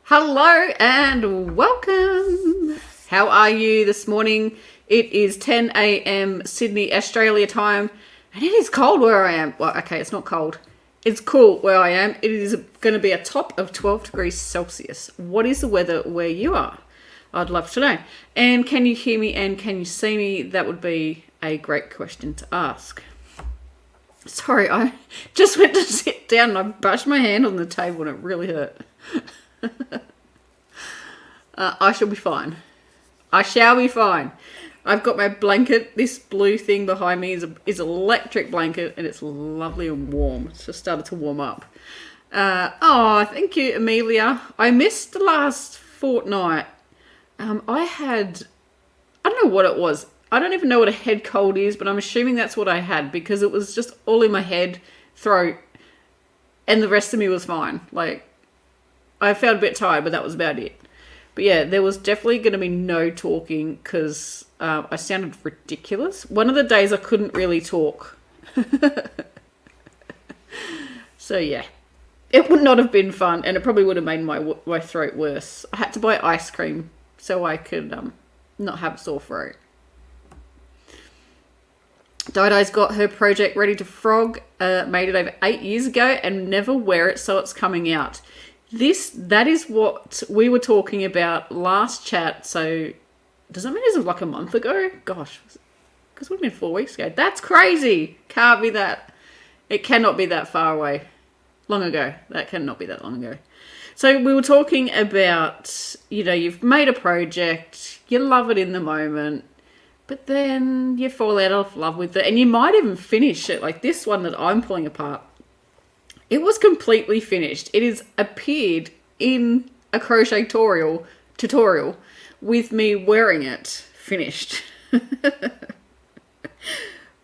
Hello and welcome. How are you this morning? It is 10 a.m. Sydney, Australia time, and it is cold where I am. Well, okay, it's not cold. It's cool where I am. It is going to be a top of 12 degrees Celsius. What is the weather where you are? I'd love to know. And can you hear me and can you see me? That would be a great question to ask. Sorry, I just went to sit down and I bashed my hand on the table and it really hurt. I shall be fine. I shall be fine. I've got my blanket. This blue thing behind me is an electric blanket and it's lovely and warm. It's just started to warm up. Thank you, Amelia. I missed the last fortnight. I don't know what it was. I don't even know what a head cold is, but I'm assuming that's what I had because it was just all in my head, throat, and the rest of me was fine. Like, I felt a bit tired, but that was about it. But yeah, there was definitely going to be no talking because I sounded ridiculous. One of the days I couldn't really talk. So yeah, it would not have been fun and it probably would have made my throat worse. I had to buy ice cream so I could not have a sore throat. Dido's got her project ready to frog, made it over 8 years ago and never wear it, so it's coming out. That is what we were talking about last chat. So does that mean it was like a month ago? Gosh, because it would have been 4 weeks ago. That's crazy. Can't be that. It cannot be that far away. Long ago. That cannot be that long ago. So we were talking about, you've made a project, you love it in the moment, but then you fall out of love with it and you might even finish it. Like this one that I'm pulling apart. It was completely finished. It has appeared in a crochet tutorial with me wearing it finished.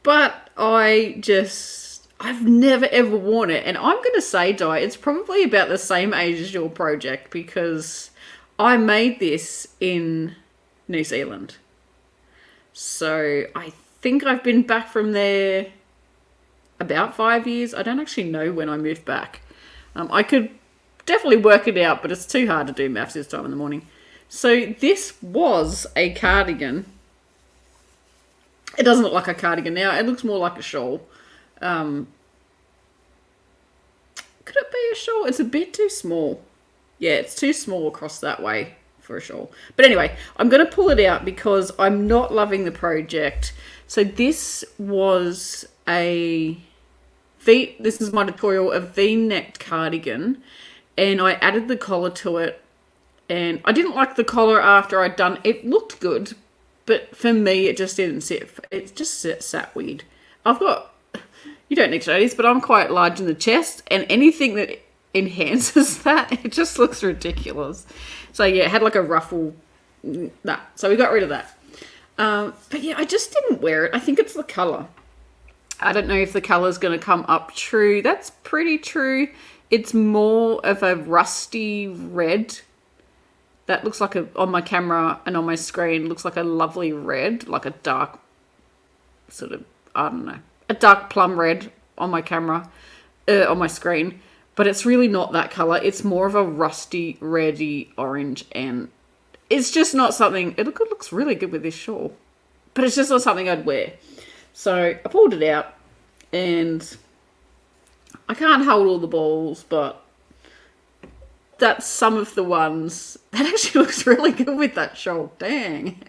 But I've never ever worn it. And I'm going to say, Di, it's probably about the same age as your project because I made this in New Zealand. So I think I've been back from there about 5 years. I don't actually know when I moved back. I could definitely work it out, but it's too hard to do maths this time in the morning. So this was a cardigan. It doesn't look like a cardigan now. It looks more like a shawl. Could it be a shawl? It's a bit too small. Yeah, it's too small across that way for a shawl. But anyway, I'm going to pull it out because I'm not loving the project. So this was this is my tutorial, a V-necked cardigan, and I added the collar to it, and I didn't like the collar after I'd done it. Looked good, but for me it just didn't sit. It just sat weird. You don't need to know this, but I'm quite large in the chest, and anything that enhances that, it just looks ridiculous. So yeah, it had like a ruffle. So we got rid of that. But yeah, I just didn't wear it. I think it's the color. I don't know if the color's going to come up true. That's pretty true. It's more of a rusty red. That looks like on my camera and on my screen, looks like a lovely red, like a dark a dark plum red on my camera, on my screen. But it's really not that color. It's more of a rusty, reddy orange, and it's just not something. It looks really good with this shawl, but it's just not something I'd wear. So I pulled it out, and I can't hold all the balls, but that's some of the ones. That actually looks really good with that shawl. Dang.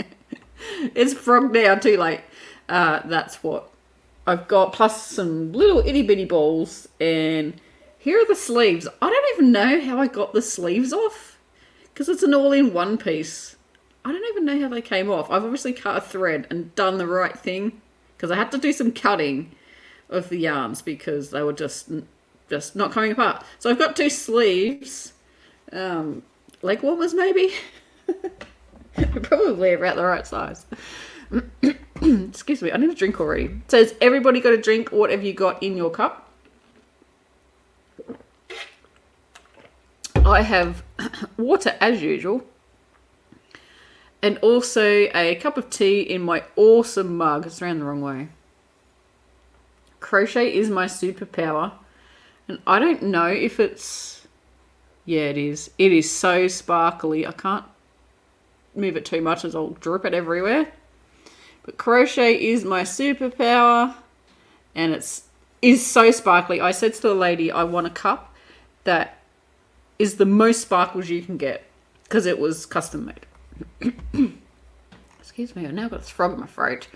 It's frogged now too late. That's what I've got, plus some little itty bitty balls, and here are the sleeves. I don't even know how I got the sleeves off because it's an all-in-one piece. I don't even know how they came off. I've obviously cut a thread and done the right thing because I had to do some cutting of the yarns because they were just not coming apart. So I've got two sleeves, leg warmers maybe. Probably about the right size. Excuse me, I need a drink already. It says, everybody got a drink. What have you got in your cup? I have water as usual. And also a cup of tea in my awesome mug. It's around the wrong way. Crochet is my superpower. And I don't know if it's Yeah, it is. It is so sparkly. I can't move it too much as I'll drip it everywhere. But crochet is my superpower, and is so sparkly. I said to the lady, I want a cup that is the most sparkles you can get, because it was custom made. Excuse me, I've now got a frog in my throat.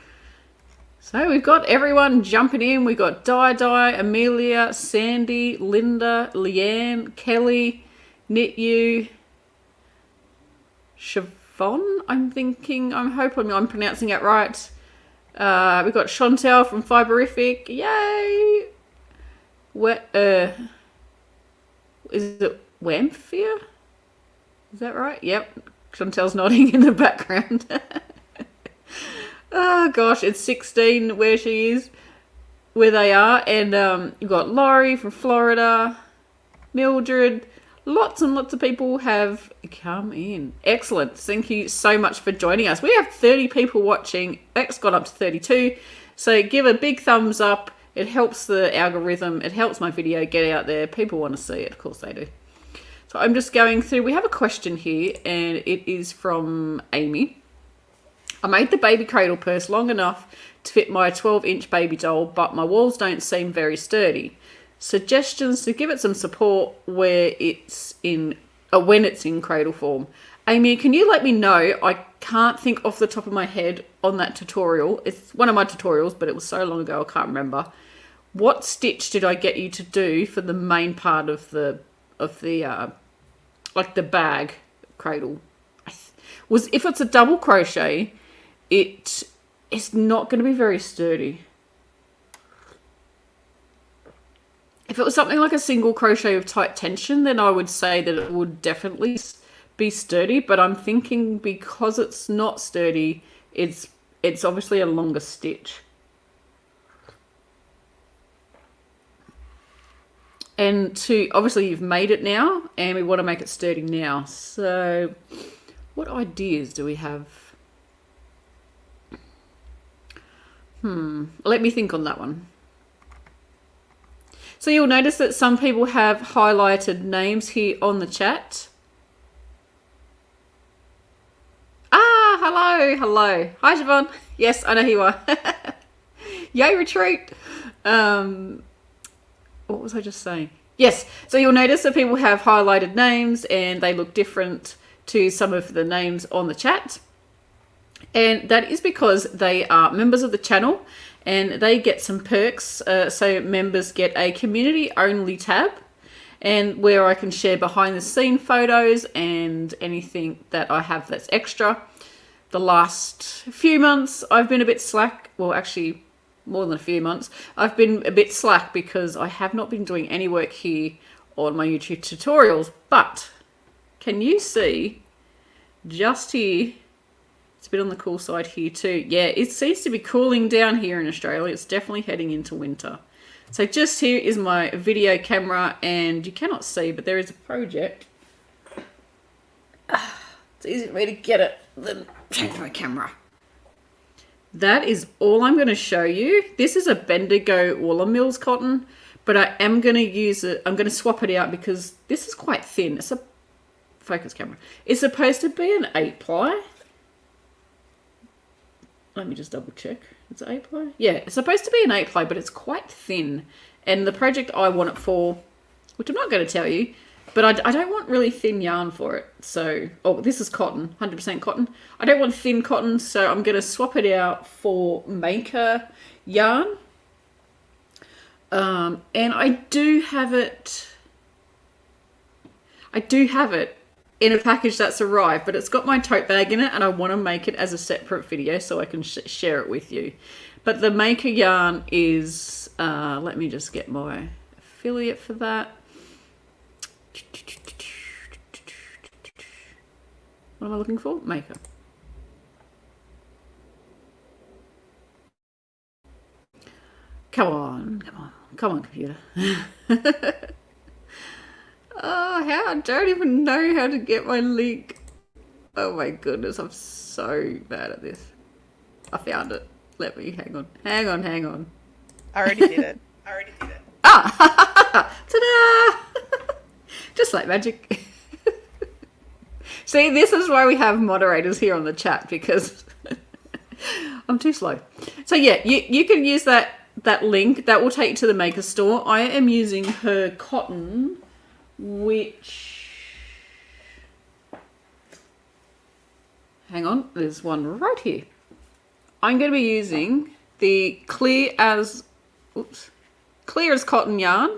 So we've got everyone jumping in. We've got Di, Amelia, Sandy, Linda, Leanne, Kelly, Knit You, Siobhan, I'm hoping I'm pronouncing it right. We've got Chantelle from Fiberific. Yay! Is it Wamphia? Is that right? Yep. Chantelle's nodding in the background. Oh gosh, it's 16 where they are. And you've got Laurie from Florida, Mildred. Lots and lots of people have come in. Excellent. Thank you so much for joining us. We have 30 people watching. It's got up to 32. So give a big thumbs up. It helps the algorithm. It helps my video get out there. People want to see it. Of course they do. So I'm just going through. We have a question here, and it is from Amy. I made the baby cradle purse long enough to fit my 12-inch baby doll, but my walls don't seem very sturdy. Suggestions to give it some support when it's in cradle form. Amy, can you let me know? I can't think off the top of my head on that tutorial. It's one of my tutorials, but it was so long ago I can't remember. What stitch did I get you to do for the main part of the like the bag cradle? If it's a double crochet, it's not going to be very sturdy. If it was something like a single crochet with tight tension, then I would say that it would definitely be sturdy. But I'm thinking because it's not sturdy, it's obviously a longer stitch. And obviously you've made it now, and we want to make it sturdy now. So what ideas do we have? Let me think on that one. So you'll notice that some people have highlighted names here on the chat. Hello. Hi, Siobhan. Yes, I know who you are. Yay, retreat. What was I just saying? Yes, so you'll notice that people have highlighted names, and they look different to some of the names on the chat. And that is because they are members of the channel, and they get some perks. So members get a community only tab, and where I can share behind the scene photos and anything that I have that's extra. The last few months I've been a bit slack. Well, actually more than a few months. I've been a bit slack because I have not been doing any work here on my YouTube tutorials. But can you see just here? It's a bit on the cool side here too. Yeah, it seems to be cooling down here in Australia. It's definitely heading into winter. So just here is my video camera, and you cannot see, but there is a project. It's easy for me to get it than change my camera. That is all I'm going to show you. This is a Bendigo Woolen Mills cotton, but I am going to use it. I'm going to swap it out because this is quite thin. It's a focus camera. It's supposed to be an 8-ply. Let me just double check. It's 8-ply? Yeah, it's supposed to be an 8-ply, but it's quite thin. And the project I want it for, which I'm not going to tell you, but I don't want really thin yarn for it. So, this is cotton, 100% cotton. I don't want thin cotton, so I'm going to swap it out for Maker yarn. And I do have it in a package that's arrived, but it's got my tote bag in it, and I want to make it as a separate video so I can share it with you. But the Maker yarn is, let me just get my affiliate for that. What am I looking for? Maker. Come on, computer. I don't even know how to get my link. Oh my goodness, I'm so bad at this. I found it. Let me, hang on. I already did it. Ah! Ta-da! Just like magic. See, this is why we have moderators here on the chat, because I'm too slow. So yeah, you can use that link. That will take you to the Maker Store. I am using her cotton, which... Hang on, there's one right here. I'm going to be using the clear as cotton yarn,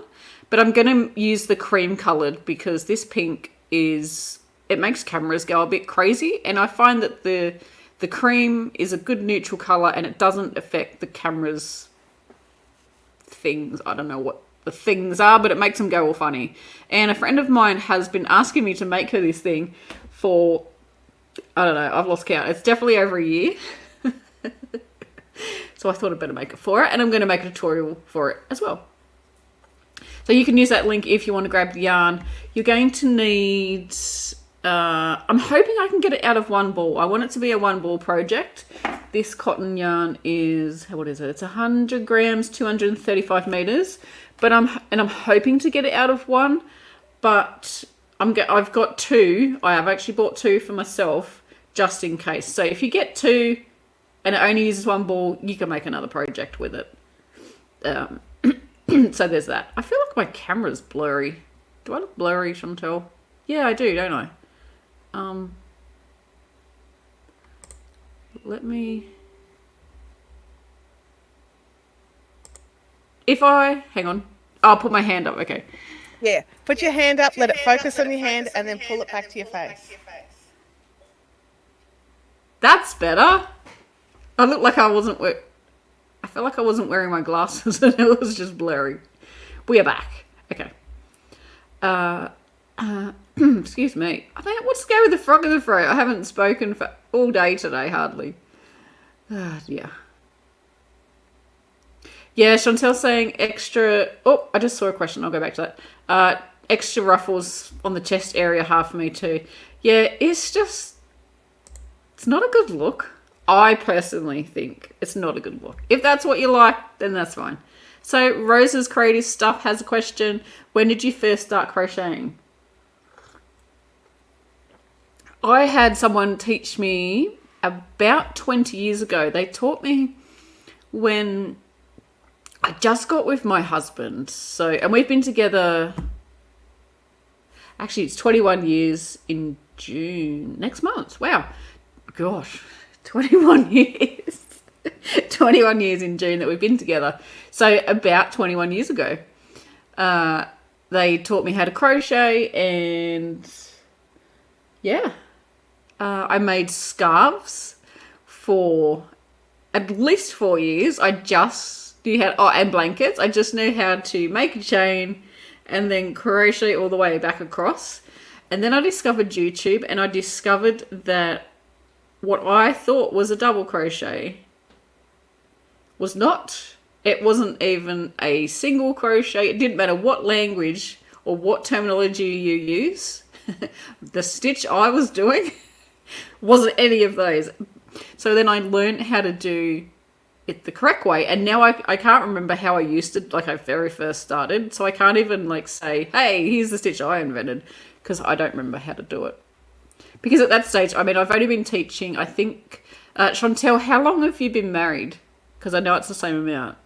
but I'm going to use the cream coloured because this pink it makes cameras go a bit crazy, and I find that the cream is a good neutral colour and it doesn't affect the camera's things. I don't know what the things are, but it makes them go all funny. And a friend of mine has been asking me to make her this thing for, I don't know, I've lost count. It's definitely over a year. So I thought I'd better make it for her, and I'm going to make a tutorial for it as well. So you can use that link if you want to grab the yarn. You're going to need... I'm hoping I can get it out of one ball. I want it to be a one ball project. This cotton yarn is, what is it? It's 100 grams, 235 meters. But I'm hoping to get it out of one. But I've got two. I have actually bought two for myself just in case. So if you get two and it only uses one ball, you can make another project with it. So there's that. I feel like my camera's blurry. Do I look blurry, Chantelle? Yeah, I do, don't I? Let me... Hang on. I'll put my hand up, okay. Yeah, put your hand up, let it focus on your hand, and then pull it back to your face. That's better. I look like I felt like I wasn't wearing my glasses and it was just blurry. We are back. Okay. Excuse me. I mean, what's the go with the frog in the throat? I haven't spoken for all day today, hardly. Yeah. Yeah, Chantelle's saying extra... Oh, I just saw a question. I'll go back to that. Extra ruffles on the chest area, half for me too. Yeah, it's not a good look. I personally think it's not a good look. If that's what you like, then that's fine. So Rose's Creative Stuff has a question. When did you first start crocheting? I had someone teach me about 20 years ago. They taught me when I just got with my husband. And we've been together, actually it's 21 years in June, next month. Wow. Gosh, 21 years. 21 years in June that we've been together. So about 21 years ago, they taught me how to crochet, and yeah, I made scarves for at least 4 years. I just knew how, and blankets. I just knew how to make a chain and then crochet all the way back across. And then I discovered YouTube, and I discovered that what I thought was a double crochet was not. It wasn't even a single crochet. It didn't matter what language or what terminology you use. The stitch I was doing wasn't any of those. So then I learned how to do it the correct way. And now I can't remember how I used it, like I very first started. So I can't even like say, hey, here's the stitch I invented, because I don't remember how to do it. Because at that stage, I mean, I've only been teaching, I think, Chantelle, how long have you been married? Because I know it's the same amount.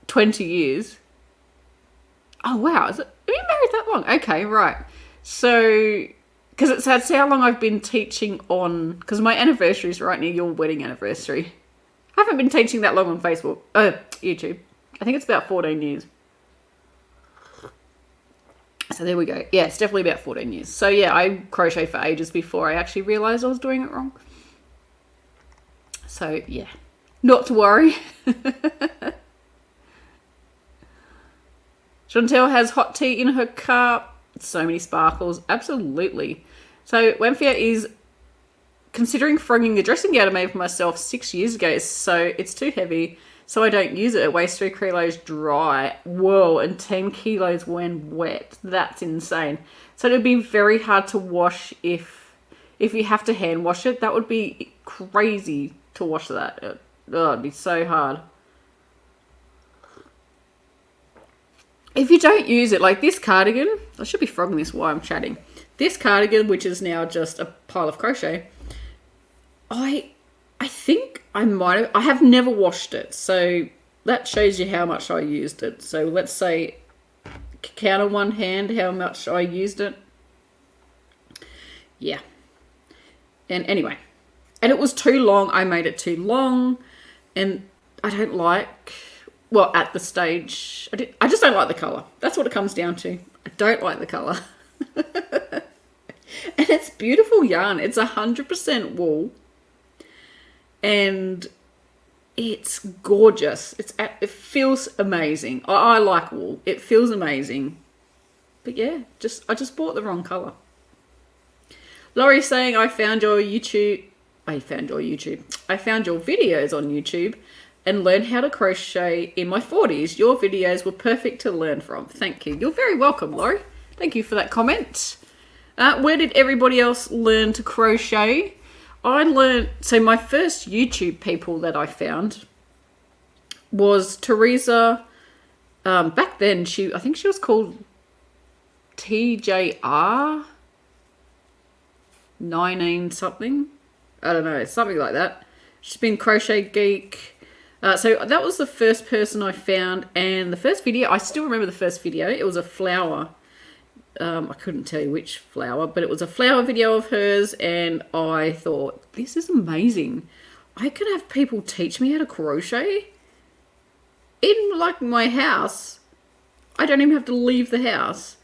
20 years. Oh, wow. Have you married that long? Okay, right. So, because that's how long I've been teaching on, because my anniversary is right near your wedding anniversary. I haven't been teaching that long on YouTube. I think it's about 14 years. So there we go. Yeah, it's definitely about 14 years. So yeah, I crocheted for ages before I actually realised I was doing it wrong. So yeah, not to worry. Chantelle has hot tea in her cup. So many sparkles. Absolutely. So Wemfia is considering throwing the dressing gown I made for myself 6 years ago. So it's too heavy, so I don't use it. It weighs 3 kilos dry. Whoa, and 10 kilos when wet. That's insane. So it'd be very hard to wash if you have to hand wash it. That would be crazy to wash that. It'd be so hard. if you don't use it, like this cardigan, I should be frogging this while I'm chatting. This cardigan, which is now just a pile of crochet, I think I might have, I have never washed it, so that shows you how much I used it. So let's say, count on one hand how much I used it. Yeah. And anyway, and it was too long. I made it too long, and I don't like, well, at the stage, I just don't like the colour. That's what it comes down to. I don't like the colour. And it's beautiful yarn. It's 100% wool. And it's gorgeous. It feels amazing. I like wool. It feels amazing. But yeah, I just bought the wrong colour. Laurie's saying, I found your videos on YouTube and learned how to crochet in my 40s. Your videos were perfect to learn from. Thank you. You're very welcome, Laurie. Thank you for that comment. Where did everybody else learn to crochet? So my first YouTube people that I found was Teresa. Back then, I think she was called TJR 19 something. I don't know, something like that. She's been Crochet Geek. So that was the first person I found, and the first video, I still remember the first video. It was a flower. I couldn't tell you which flower, but it was a flower video of hers, and I thought, this is amazing. I could have people teach me how to crochet in like my house. I don't even have to leave the house,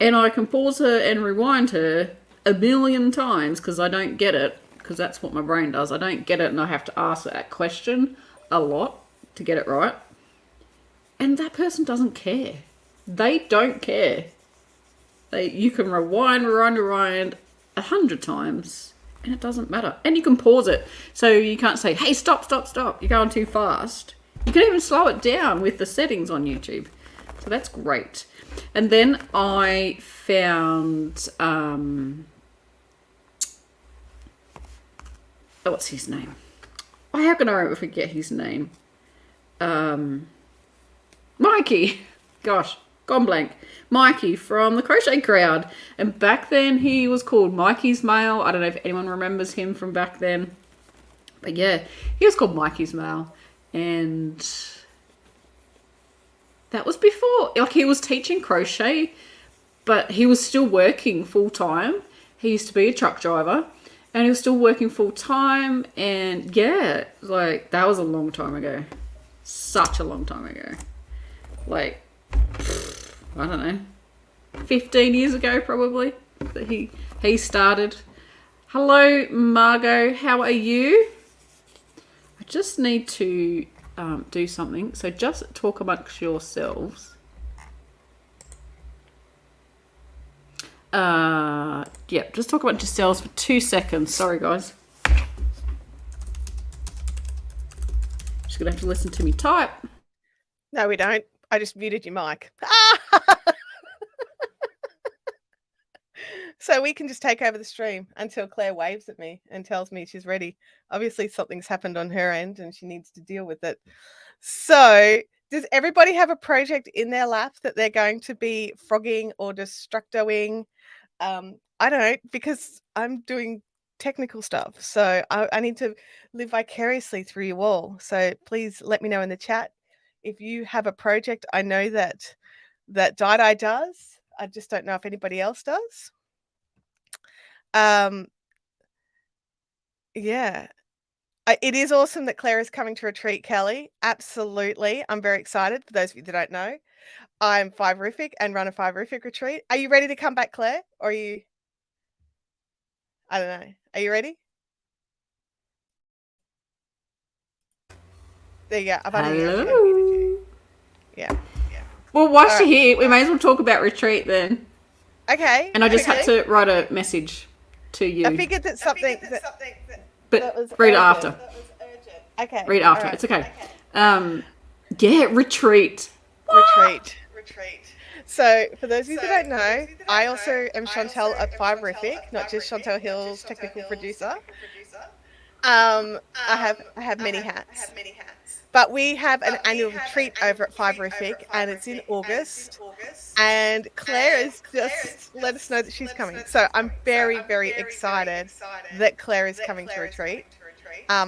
and I can pause her and rewind her a million times because I don't get it, because that's what my brain does. I don't get it, and I have to ask that question a lot to get it right. And that person doesn't care. They don't care. You can rewind 100 times and it doesn't matter. And you can pause it. So you can't say, hey, stop. You're going too fast. You can even slow it down with the settings on YouTube. So that's great. And then I found, what's his name? How can I forget his name? Mikey. Gosh, gone blank. Mikey from the Crochet Crowd. And back then he was called Mikey's Mail. I don't know if anyone remembers him from back then. But yeah, he was called Mikey's Mail. And that was before, like, he was teaching crochet, but he was still working full time. He used to be a truck driver. And he was still working full time, and yeah, like, that was a long time ago. Such a long time ago. Like, I don't know, 15 years ago probably that he started. Hello, Margot. How are you? I just need to do something. So just talk amongst yourselves. Yep, just talk about yourselves for 2 seconds. Sorry, guys. Just gonna have to listen to me type. No, we don't. I just muted your mic. So we can just take over the stream until Claire waves at me and tells me she's ready. Obviously, something's happened on her end and she needs to deal with it. So does everybody have a project in their lap that they're going to be frogging or destructoing? I don't, because I'm doing technical stuff. So I need to live vicariously through you all. So please let me know in the chat if you have a project. I know that Dye does. I just don't know if anybody else does. Yeah. It is awesome that Claire is coming to retreat, Kelly. Absolutely. I'm very excited. For those of you that don't know, I'm Fiberific and run a Fiberific retreat. Are you ready to come back, Claire? Or are you... I don't know. Are you ready? There you go. Hello. Yeah. Well, while she's here, we may as well talk about retreat then. Okay. And I just had to write a message to you. I figured that something... But read it after. Okay. Read after. Right. It's okay. Yeah, retreat. Retreat. So, for those of you that don't know, I also am Chantelle at Fiberific, not just Chantelle Hill's technical producer. I have many hats. But we have an annual retreat over at Fiberific, and it's in August. And Claire has just let us know that she's coming. So I'm very, very excited that Claire is coming to retreat.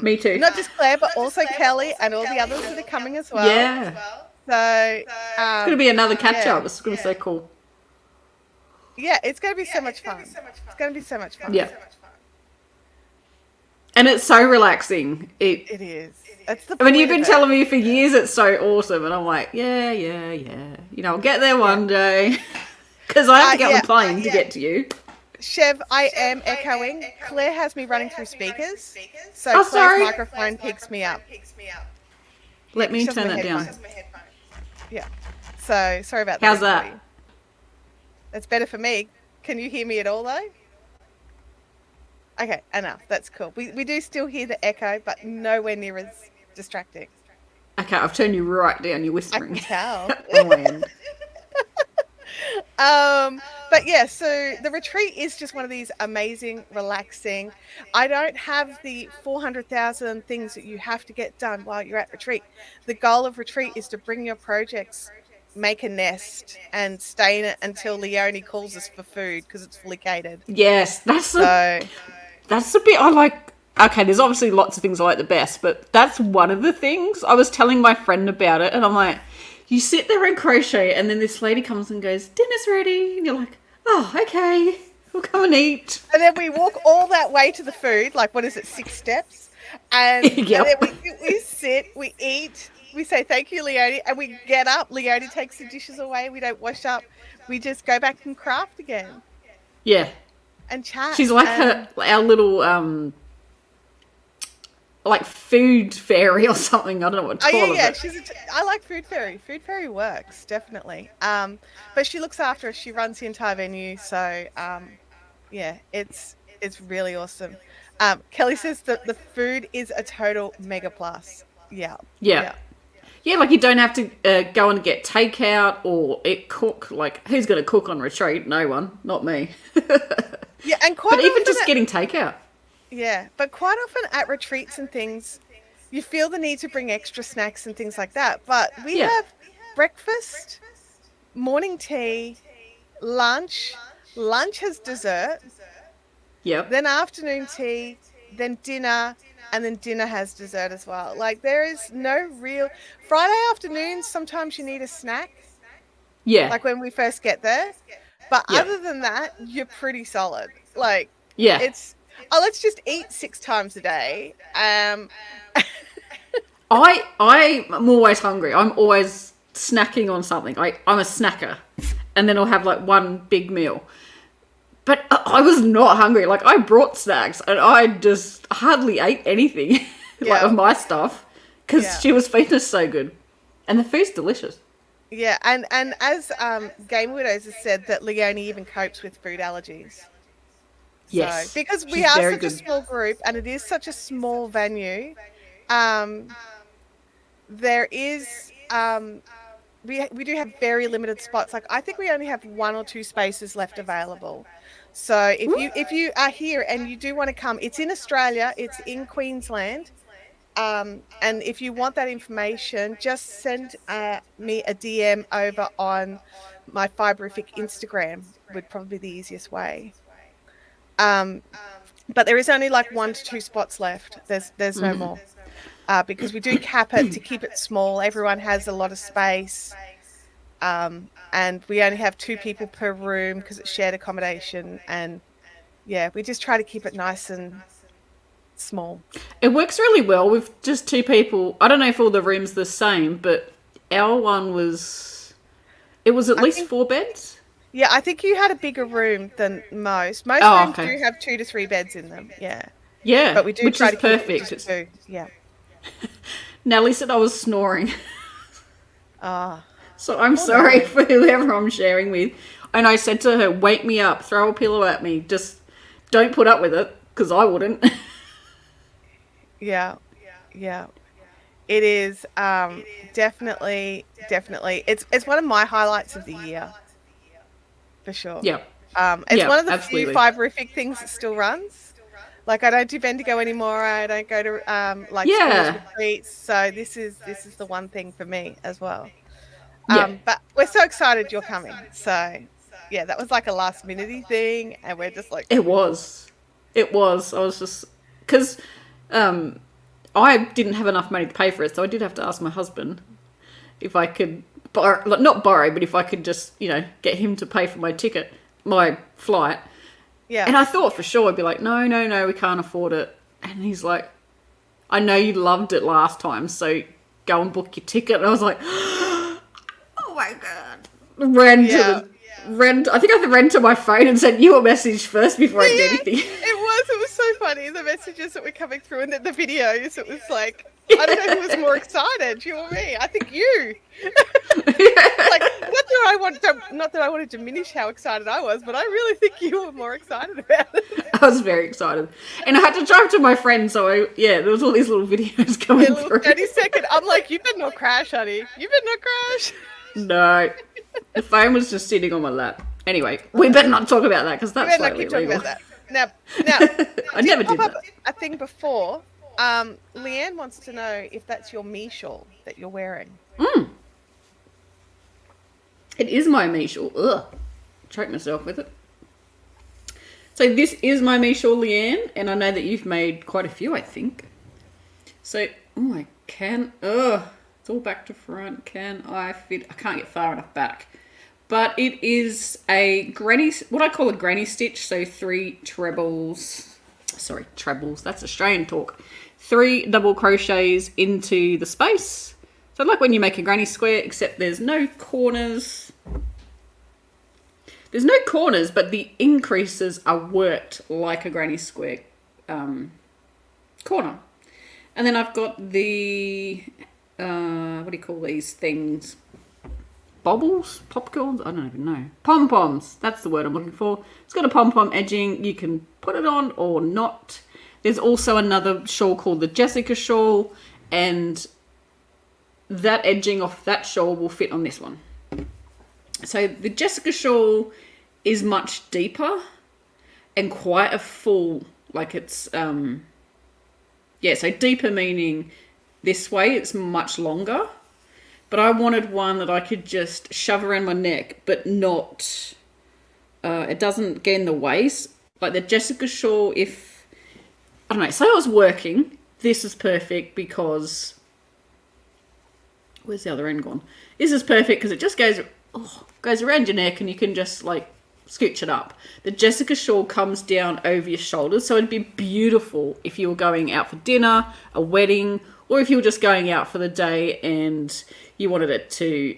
Me too. Not just Claire, but also Kelly and all the others that are coming as well. Yeah. So It's gonna be another catch up. It's gonna be so cool. Yeah, it's going to be so much fun. It's going to be so much fun. Yeah. And it's so relaxing. It is. It's the I mean, you've point been of telling me for years it's so awesome, and I'm like, yeah. You know, I'll get there one day. Because I have to get on a plane to get to you. Chev, I am echoing. Claire has me running through speakers. So Oh, Claire's sorry. microphone picks me up. Let me She doesn't turn have that down. headphones. Yeah. So, sorry about that. How's that? everybody. That's better for me. Can you hear me at all, though? Okay, enough. That's cool. We do still hear the echo, but nowhere near as distracting. Okay, I've turned you right down. You're I whispering. can tell. Oh, man. But yeah, so the retreat is just one of these amazing, relaxing. I don't have the 400,000 things that you have to get done while you're at retreat. The goal of retreat is to bring your projects, make a nest, and stay in it until Leonie calls us for food because it's fully catered. Yes, that's So the bit I like. Okay, there's obviously lots of things I like the best, but that's one of the things. I was telling my friend about it, and I'm like, you sit there and crochet, and then this lady comes and goes, dinner's ready. And you're like, oh, okay, we'll come and eat. and then we walk all that way to the food, like what is it, 6 steps? And, Yep. and then we sit, we eat, we say thank you, Leonie, and we get up. Leonie takes the dishes away. We don't wash up. We just go back and craft again Yeah. and chat. She's like our little, like food fairy or something. I don't know what to call her. yeah. But I like Food Fairy. Food Fairy works, definitely. But she looks after us. She runs the entire venue. So, yeah, it's really awesome. Kelly says that the food is a total mega plus. Yeah. Yeah, like you don't have to go and get takeout or cook. Like, who's going to cook on retreat? No one. Not me. Yeah, and But even just getting takeout. Yeah, but quite often at retreats and things, you feel the need to bring extra snacks and things like that. But we have breakfast, morning tea, lunch. Lunch has dessert, Yep. then afternoon tea, then dinner, and then dinner has dessert as well. Like, there is no real... Friday afternoons, sometimes you need a snack, Yeah. like when we first get there. But Yeah. other than that, you're pretty solid. Like, Yeah. it's... Oh, let's just eat 6 times a day. I'm always hungry. I'm always snacking on something. I'm a snacker. And then I'll have like one big meal. But I was not hungry. Like, I brought snacks and I just hardly ate anything like of my stuff because she was feeding us so good. And the food's delicious. Yeah, and as Game Widows has said, that Leonie even copes with food allergies. Yes. So, because we She's are very such good. a small group and it is such a small venue, there is we do have very limited spots. Like, I think we only have 1 or 2 spaces left available. So if you are here and you do want to come, it's in Australia, it's in Queensland. And if you want that information, just send me a DM over on my Fiberific Instagram, would probably be the easiest way. But there is only like 1 to 2 spots left. There's no more. Because we do cap it to keep it small. Everyone has a lot of space. And we only have 2 people per room because it's shared accommodation. And yeah, we just try to keep it nice and small. It works really well with just 2 people. I don't know if all the rooms the same, but our one was... It was at least 4 beds? Yeah, I think you had a bigger room than most. Most rooms do have 2 to 3 beds in them. Yeah. Yeah, But we do which try is to keep it perfect. just 2. Yeah. Nellie said I was snoring. Ah. So I'm sorry for whoever I'm sharing with. And I said to her, wake me up, throw a pillow at me. Just don't put up with it, because I wouldn't. Yeah. It is definitely. It's one of my highlights of the year, for sure. Yeah. It's one of the absolutely. few Fiberific things that still runs. Like I don't do Bendigo anymore. I don't go to like Yeah. schools retreats. So this is the one thing for me as well. Yeah. But we're so excited you're coming. So yeah, that was like a last minute thing, and we're just like, It was. It was. I was just because I didn't have enough money to pay for it, so I did have to ask my husband if I could borrow, like, not borrow, but if I could just, get him to pay for my ticket, my flight. yeah. And I thought for sure I'd be like, no, we can't afford it. And he's like, I know you loved it last time, so go and book your ticket. And I was like, oh my God. I think I ran to my phone and sent you a message first before I did anything. It was so funny. The messages that were coming through and the videos, it was like, I don't know who was more excited, you or me. I think you. Like, not that I want to diminish how excited I was, but I really think you were more excited about it. I was very excited. And I had to drive to my friend, so there was all these little videos coming through. 30-second. I'm like, you better not crash, honey. You better not crash. No. The phone was just sitting on my lap. Anyway, we better not talk about that because that's slightly illegal. About that. Now, I never did that. A thing before. Leanne wants to know if that's your me shawl that you're wearing. It is my me shawl. Ugh. Choke myself with it. So this is my me shawl, Leanne, and I know that you've made quite a few, I think. So, I can. It's all back to front. Can I fit? I can't get far enough back. But it is what I call a granny stitch. So 3 trebles. Sorry, trebles. That's Australian talk. 3 double crochets into the space. So like when you make a granny square, except there's no corners. There's no corners, but the increases are worked like a granny square corner. And then I've got the, what do you call these things? Bobbles? Popcorns? I don't even know. Pom-poms. That's the word I'm looking for. It's got a pom-pom edging. You can put it on or not. There's also another shawl called the Jessica shawl, and that edging off that shawl will fit on this one. So the Jessica shawl is much deeper and quite a full, like it's, so deeper meaning this way it's much longer. But I wanted one that I could just shove around my neck, but not, it doesn't get in the waist. Like the Jessica shawl, if, I don't know, say I was working, this is perfect because, where's the other end gone? This is perfect because it just goes around your neck and you can just like scooch it up. The Jessica shawl comes down over your shoulders, so it'd be beautiful if you were going out for dinner, a wedding, or if you were just going out for the day and you wanted it to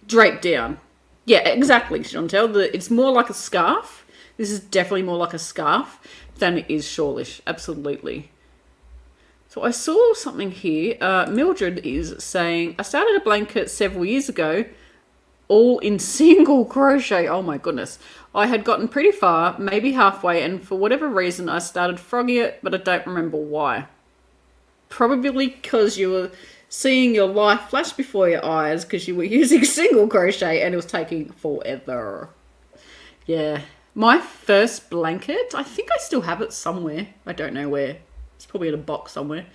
drape down. Yeah, exactly, Chantelle. It's more like a scarf. This is definitely more like a scarf than it is shawlish. Absolutely. So I saw something here. Mildred is saying, I started a blanket several years ago, all in single crochet. Oh my goodness. I had gotten pretty far, maybe halfway, and for whatever reason I started frogging it, but I don't remember why. Probably because you were seeing your life flash before your eyes because you were using single crochet and it was taking forever. Yeah. My first blanket, I think I still have it somewhere. I don't know where. It's probably in a box somewhere.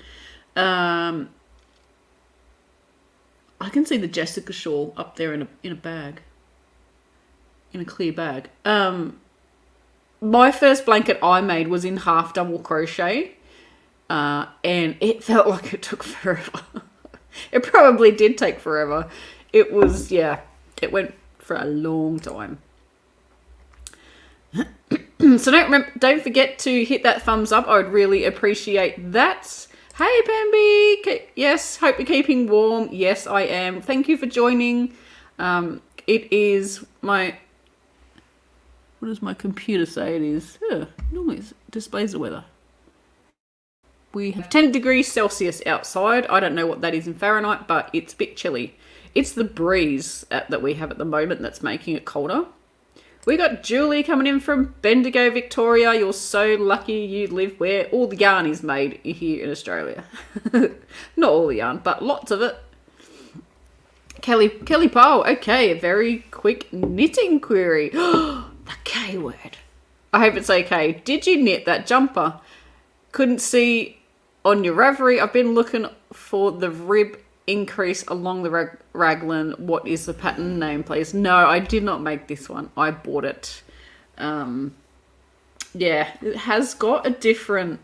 I can see the Jessica shawl up there in a bag. In a clear bag. My first blanket I made was in half double crochet. And it felt like it took forever. It probably did take forever. It was, it went for a long time. So don't forget to hit that thumbs up. I would really appreciate that. Hey, Bambi. Yes, hope you're keeping warm. Yes, I am. Thank you for joining. It is my... What does my computer say it is? Normally it displays the weather. We have 10 degrees Celsius outside. I don't know what that is in Fahrenheit, but it's a bit chilly. It's the breeze that we have at the moment that's making it colder. We got Julie coming in from Bendigo, Victoria. You're so lucky you live where all the yarn is made here in Australia. Not all the yarn, but lots of it. Kelly Powell. Okay, a very quick knitting query. The K word. I hope it's okay. Did you knit that jumper? Couldn't see on your Ravelry. I've been looking for the rib increase along the raglan. What is the pattern name, please? No, I did not make this one. I bought it. Yeah, it has got a different...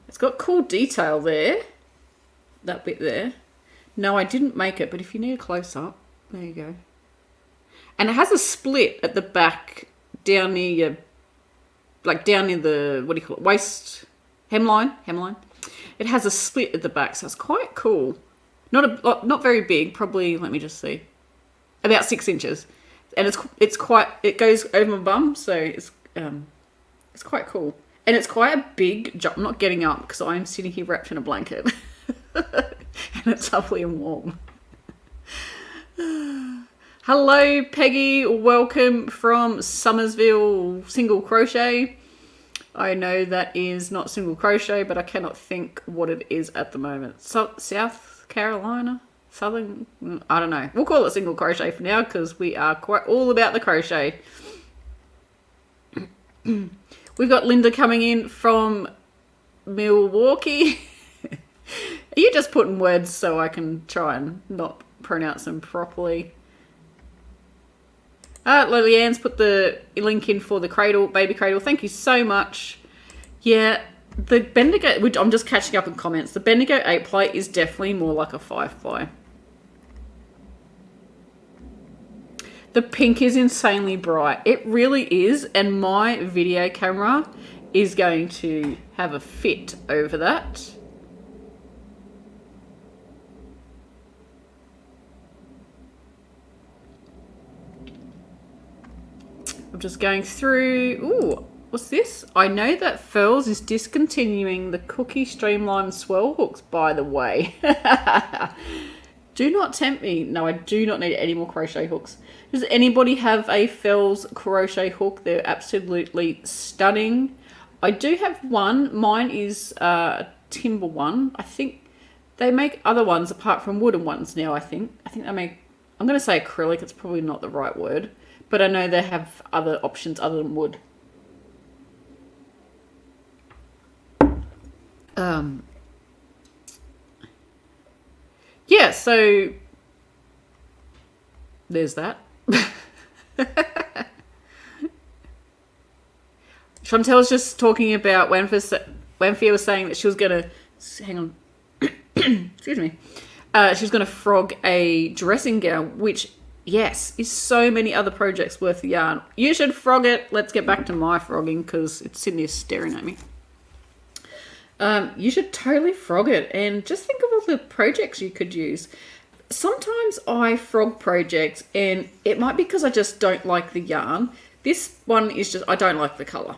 It's got cool detail there. That bit there. No, I didn't make it, but if you need a close-up, there you go. And it has a split at the back down near your... Like down near the, what do you call it, waist, hemline. It has a split at the back, so it's quite cool. Not very big, probably, let me just see, about 6 inches. And it's quite, it goes over my bum, so it's quite cool. And it's quite a big jump. I'm not getting up because I'm sitting here wrapped in a blanket. And it's lovely and warm. Hello, Peggy. Welcome from Summersville Single Crochet. I know that is not single crochet, but I cannot think what it is at the moment. South Carolina? Southern? I don't know. We'll call it single crochet for now because we are quite all about the crochet. We've got Linda coming in from Milwaukee. Are you just putting words so I can try and not pronounce them properly? Lily Ann's put the link in for the cradle, baby cradle. Thank you so much. Yeah, the Bendigo, which I'm just catching up in comments. The Bendigo 8-ply is definitely more like a 5-ply. The pink is insanely bright. It really is. And my video camera is going to have a fit over that. I'm just going through. Ooh, what's this? I know that Furls is discontinuing the Cookie Streamline swirl hooks, by the way. Do not tempt me. No, I do not need any more crochet hooks. Does anybody have a Furls crochet hook? They're absolutely stunning. I do have one. Mine is a timber one. I think they make other ones apart from wooden ones now, I think. They make, I'm going to say acrylic. It's probably not the right word. But I know they have other options other than wood. Yeah, so there's that. Chantel's just talking about when Fia was saying that she was going to... Hang on. Excuse me. She was going to frog a dressing gown, which... Yes, is so many other projects worth of yarn. You should frog it. Let's get back to my frogging because it's sitting there staring at me. You should totally frog it and just think of all the projects you could use. Sometimes I frog projects and it might be because I just don't like the yarn. This one is just, I don't like the colour.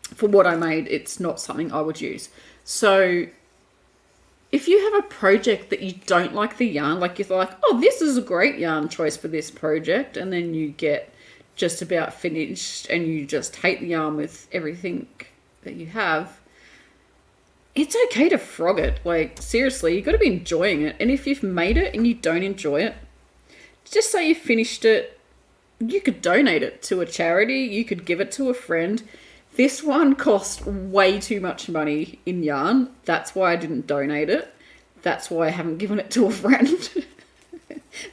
For what I made, it's not something I would use. So... if you have a project that you don't like the yarn, like you're like, oh, this is a great yarn choice for this project, and then you get just about finished and you just hate the yarn with everything that you have, it's okay to frog it. Like, seriously, you've got to be enjoying it. And if you've made it and you don't enjoy it, just say you finished it, you could donate it to a charity, you could give it to a friend. This one cost way too much money in yarn. That's why I didn't donate it. That's why I haven't given it to a friend.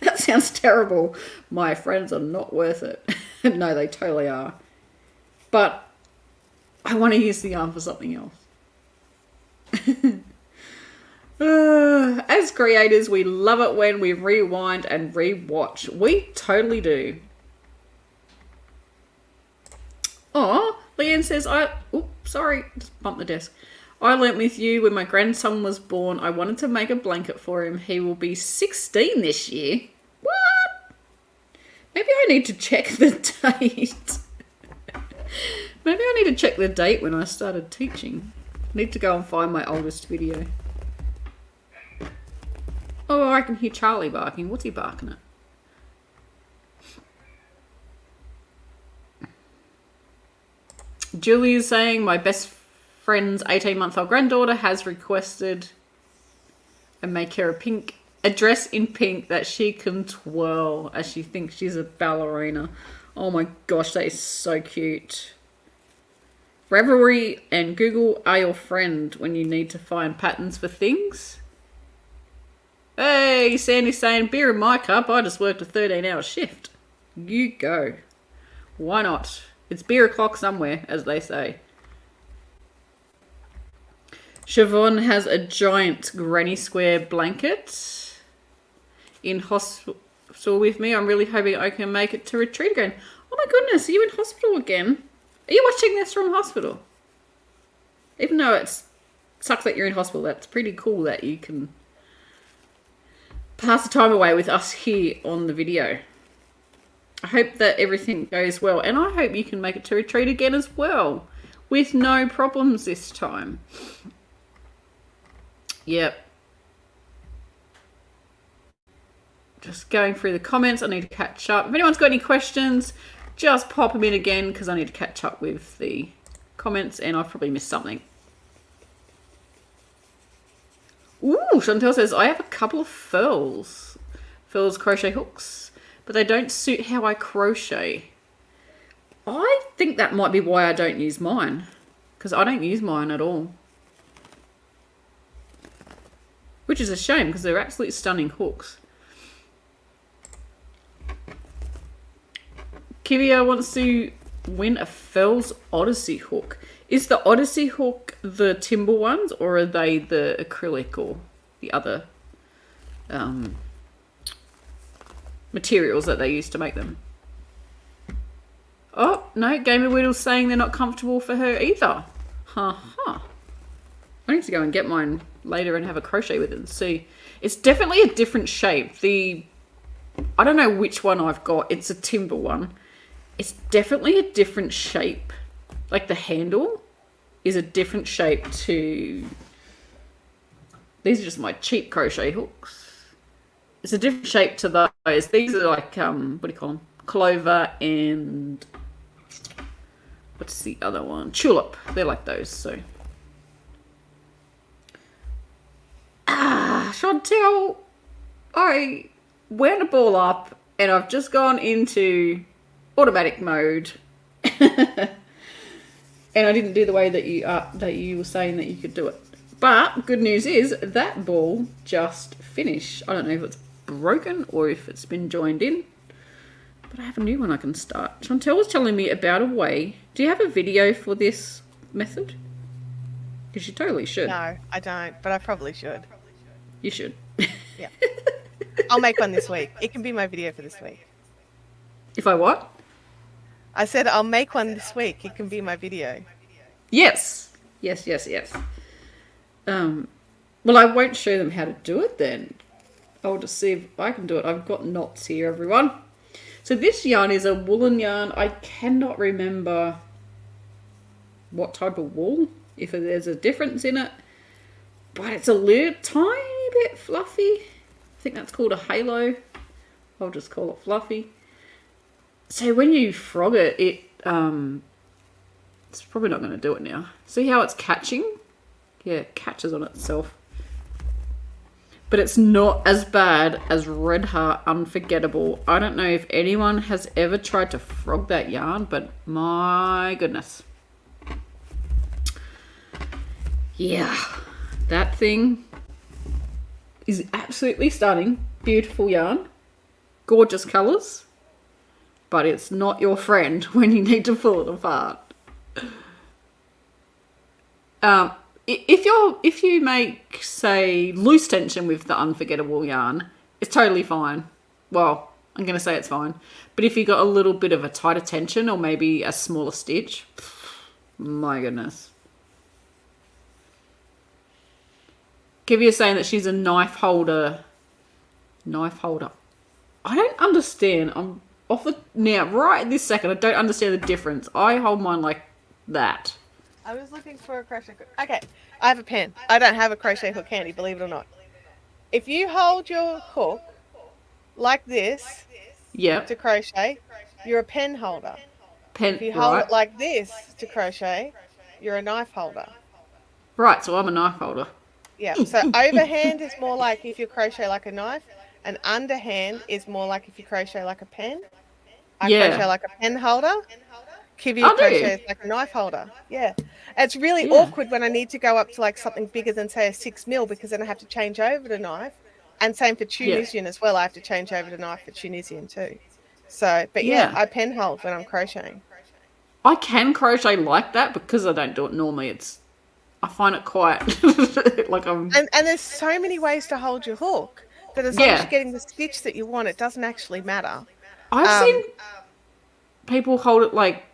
That sounds terrible. My friends are not worth it. No, they totally are. But I want to use the yarn for something else. As creators, we love it when we rewind and rewatch. We totally do. Oh, Leanne says, sorry, just bumped the desk. I learnt with you when my grandson was born. I wanted to make a blanket for him. He will be 16 this year. What? Maybe I need to check the date. Maybe I need to check the date when I started teaching. I need to go and find my oldest video. Oh, I can hear Charlie barking. What's he barking at? Julie is saying my best friend's 18-month-old granddaughter has requested and make her a dress in pink that she can twirl as she thinks she's a ballerina. Oh my gosh, that is so cute. Ravelry and Google are your friend when you need to find patterns for things. Hey, Sandy's saying, beer in my cup. I just worked a 13-hour shift. You go. Why not? It's beer o'clock somewhere, as they say. Siobhan has a giant granny square blanket in hospital with me. I'm really hoping I can make it to retreat again. Oh my goodness, are you in hospital again? Are you watching this from hospital? Even though it sucks that you're in hospital, that's pretty cool that you can pass the time away with us here on the video. I hope that everything goes well, and I hope you can make it to retreat again as well, with no problems this time. Yep. Just going through the comments. I need to catch up. If anyone's got any questions, just pop them in again, because I need to catch up with the comments, and I've probably missed something. Ooh, Chantelle says, I have a couple of furls crochet hooks, but they don't suit how I crochet. I think that might be why I don't use mine, because I don't use mine at all. Which is a shame, because they're absolutely stunning hooks. Kivia wants to win a Furls Odyssey hook. Is the Odyssey hook the timber ones, or are they the acrylic or the other materials that they use to make them? Oh, no, Gamer Whittle's saying they're not comfortable for her either. I need to go and get mine later and have a crochet with it and see. It's definitely a different shape. I don't know which one I've got. It's a timber one. It's definitely a different shape. Like the handle is a different shape to... These are just my cheap crochet hooks. It's a different shape to those. These are like, what do you call them? Clover and... What's the other one? Tulip. They're like those, so... Chantelle, I wound a ball up and I've just gone into automatic mode. And I didn't do the way that you were saying that you could do it. But good news is that ball just finished. I don't know if it's broken or if it's been joined in, but I have a new one I can start. Chantelle was telling me about a way. Do you have a video for this method? Because you totally should. No, I don't, but I probably should. You should. Yeah. I'll make one this week. It can be my video for this week. If I what? I said I'll make one this week. It can be my video. Yes. Yes. Well, I won't show them how to do it then. I'll just see if I can do it. I've got knots here, everyone. So this yarn is a woolen yarn. I cannot remember what type of wool, if there's a difference in it. But it's a little tiny bit fluffy. I think that's called a halo. I'll just call it fluffy. So when you frog it, it's probably not going to do it now. See how it's catching? Yeah, it catches on itself. But it's not as bad as Red Heart Unforgettable. I don't know if anyone has ever tried to frog that yarn, but my goodness. Yeah. That thing is absolutely stunning. Beautiful yarn. Gorgeous colours. But it's not your friend when you need to pull it apart. If you make, say, loose tension with the Unforgettable yarn, it's totally fine. Well, I'm going to say it's fine. But if you got a little bit of a tighter tension or maybe a smaller stitch, my goodness. Kivia's saying that she's a knife holder. I don't understand. I'm off the... Now, right this second, I don't understand the difference. I hold mine like that. I was looking for a crochet hook. Okay, I have a pen. I don't have a crochet hook handy, believe it or not. If you hold your hook like this to crochet, you're a pen holder. If you hold it like this to crochet, you're a knife holder. Right, so I'm a knife holder. Yeah, so overhand is more like if you crochet like a knife, and underhand is more like if you crochet like a pen. I Yeah. crochet like a pen holder. Kivia Oh, do you? crochets like a knife holder. Yeah. It's really Yeah. awkward when I need to go up to like something bigger than say a 6 mil, because then I have to change over to knife. And same for Tunisian as well. I have to change over to knife for Tunisian too. So, but yeah, I pen hold when I'm crocheting. I can crochet like that because I don't do it normally. I find it quite like I'm. And there's so many ways to hold your hook that as long as you're getting the stitch that you want, it doesn't actually matter. I've seen people hold it like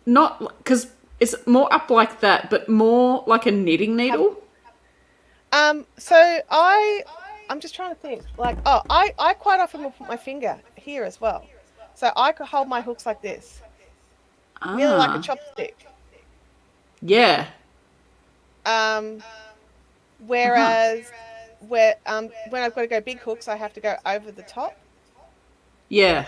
not because it's more up like that, but more like a knitting needle. So I'm just trying to think. Like, I quite often will put my finger here as well, so I could hold my hooks like this, nearly like a chopstick. Yeah. Whereas when I've got to go big hooks, I have to go over the top. Yeah.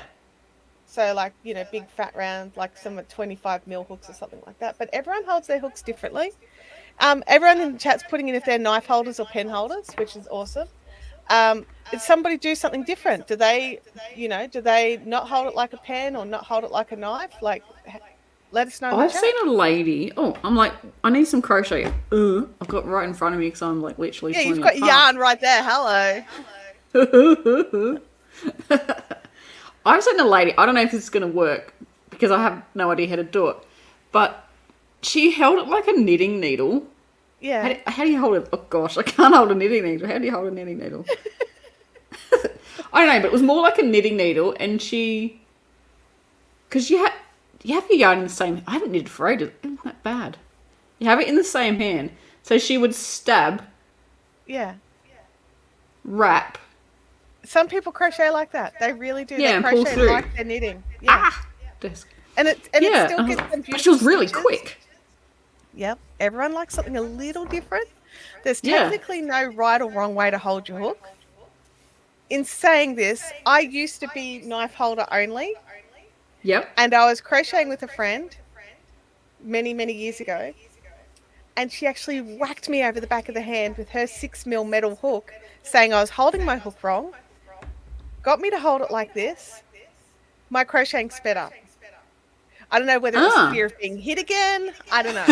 So like, big fat round, like some 25 mil hooks or something like that. But everyone holds their hooks differently. Everyone in the chat's putting in if they're knife holders or pen holders, which is awesome. Did somebody do something different? Do they not hold it like a pen or not hold it like a knife? Like, let us know in the I've chat. seen a lady. Oh, I'm like, I need some crochet. I've got right in front of me because I'm like literally. Yeah, you've got yarn right there. Hello. I've seen a lady. I don't know if this is going to work because I have no idea how to do it, but she held it like a knitting needle. Yeah. How do you hold it? Oh gosh, I can't hold a knitting needle. How do you hold a knitting needle? I don't know, but it was more like a knitting needle, and because you have your yarn in the same. I haven't knitted for ages. Isn't that bad? You have it in the same hand, so she would stab. Yeah. Wrap. Some people crochet like that. They really do. Yeah, they and pull crochet through. like they're knitting. Yeah. Desk. And it still gets them beautiful. She was really stitches. quick. Yep. Everyone likes something a little different. There's technically no right or wrong way to hold your hook. In saying this, I used to be knife holder only. Yep. And I was crocheting with a friend many, many years ago. And she actually whacked me over the back of the hand with her 6 mil metal hook, saying I was holding my hook wrong. Got me to hold it like this. My crocheting sped up. I don't know whether it was fear of being hit again. I don't know.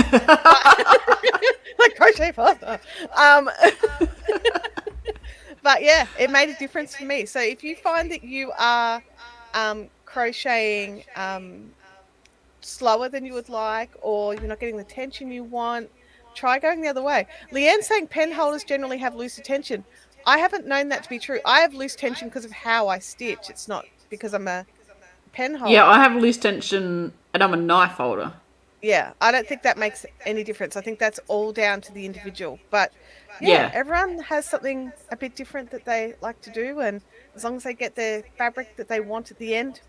Like crochet faster. But yeah, it made a difference for me. So if you find that you are crocheting slower than you would like, or you're not getting the tension you want, try going the other way. Leanne's saying pen holders generally have looser tension. I haven't known that to be true. I have loose tension because of how I stitch. It's not because I'm a pen holder. Yeah, I have loose tension and I'm a knife holder. Yeah, I don't think that makes any difference. I think that's all down to the individual. But yeah, everyone has something a bit different that they like to do, and as long as they get the fabric that they want at the end,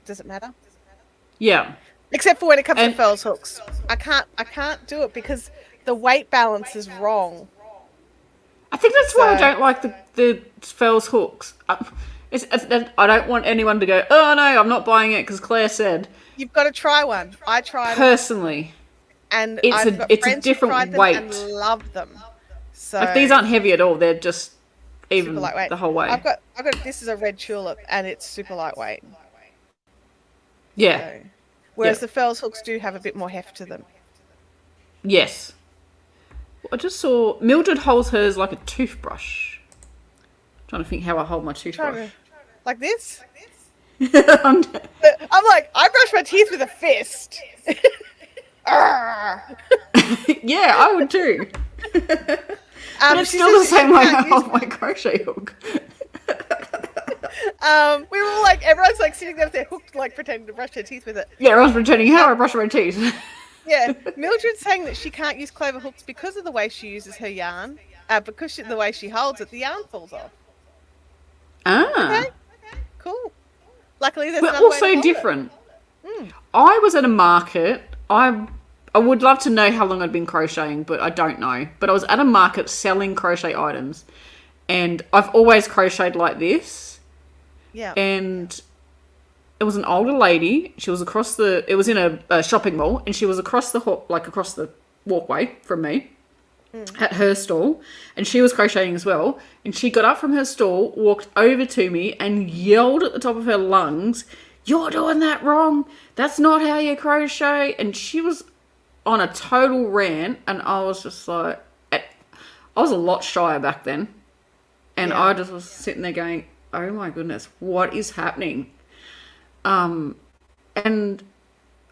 does it matter? Yeah. Except for when it comes to fells hooks. I can't do it because the weight balance is wrong. I think that's why I don't like the fells hooks. I don't want anyone to go, oh no, I'm not buying it because Claire said. You've got to try one. I tried personally, and it's a different weight and love them. So like these aren't heavy at all. They're just even the whole way. I've got this is a red tulip and it's super lightweight. Yeah. So, whereas the fells hooks do have a bit more heft to them. Yes. I just saw Mildred holds hers like a toothbrush. I'm trying to think how I hold my toothbrush. Like this? I'm like, I brush my teeth with a fist. Yeah, I would too. But it's still the same way I hold my crochet hook. We were all like, everyone's like sitting there with their hook, like pretending to brush their teeth with it. Yeah, everyone's pretending how I brush my teeth. Yeah, Mildred's saying that she can't use clover hooks because of the way she uses her yarn. Because the way she holds it, the yarn falls off. Okay, cool. Luckily, there's another way to hold different. I was at a market. I would love to know how long I'd been crocheting, but I don't know. But I was at a market selling crochet items, and I've always crocheted like this. Yeah. And it was an older lady. She was it was in a shopping mall, and she was across the walkway from me. at her stall, and she was crocheting as well, and she got up from her stall, walked over to me and yelled at the top of her lungs, "You're doing that wrong, that's not how you crochet." And she was on a total rant, and I was just like, I was a lot shyer back then, and I just was sitting there going, oh my goodness, what is happening? And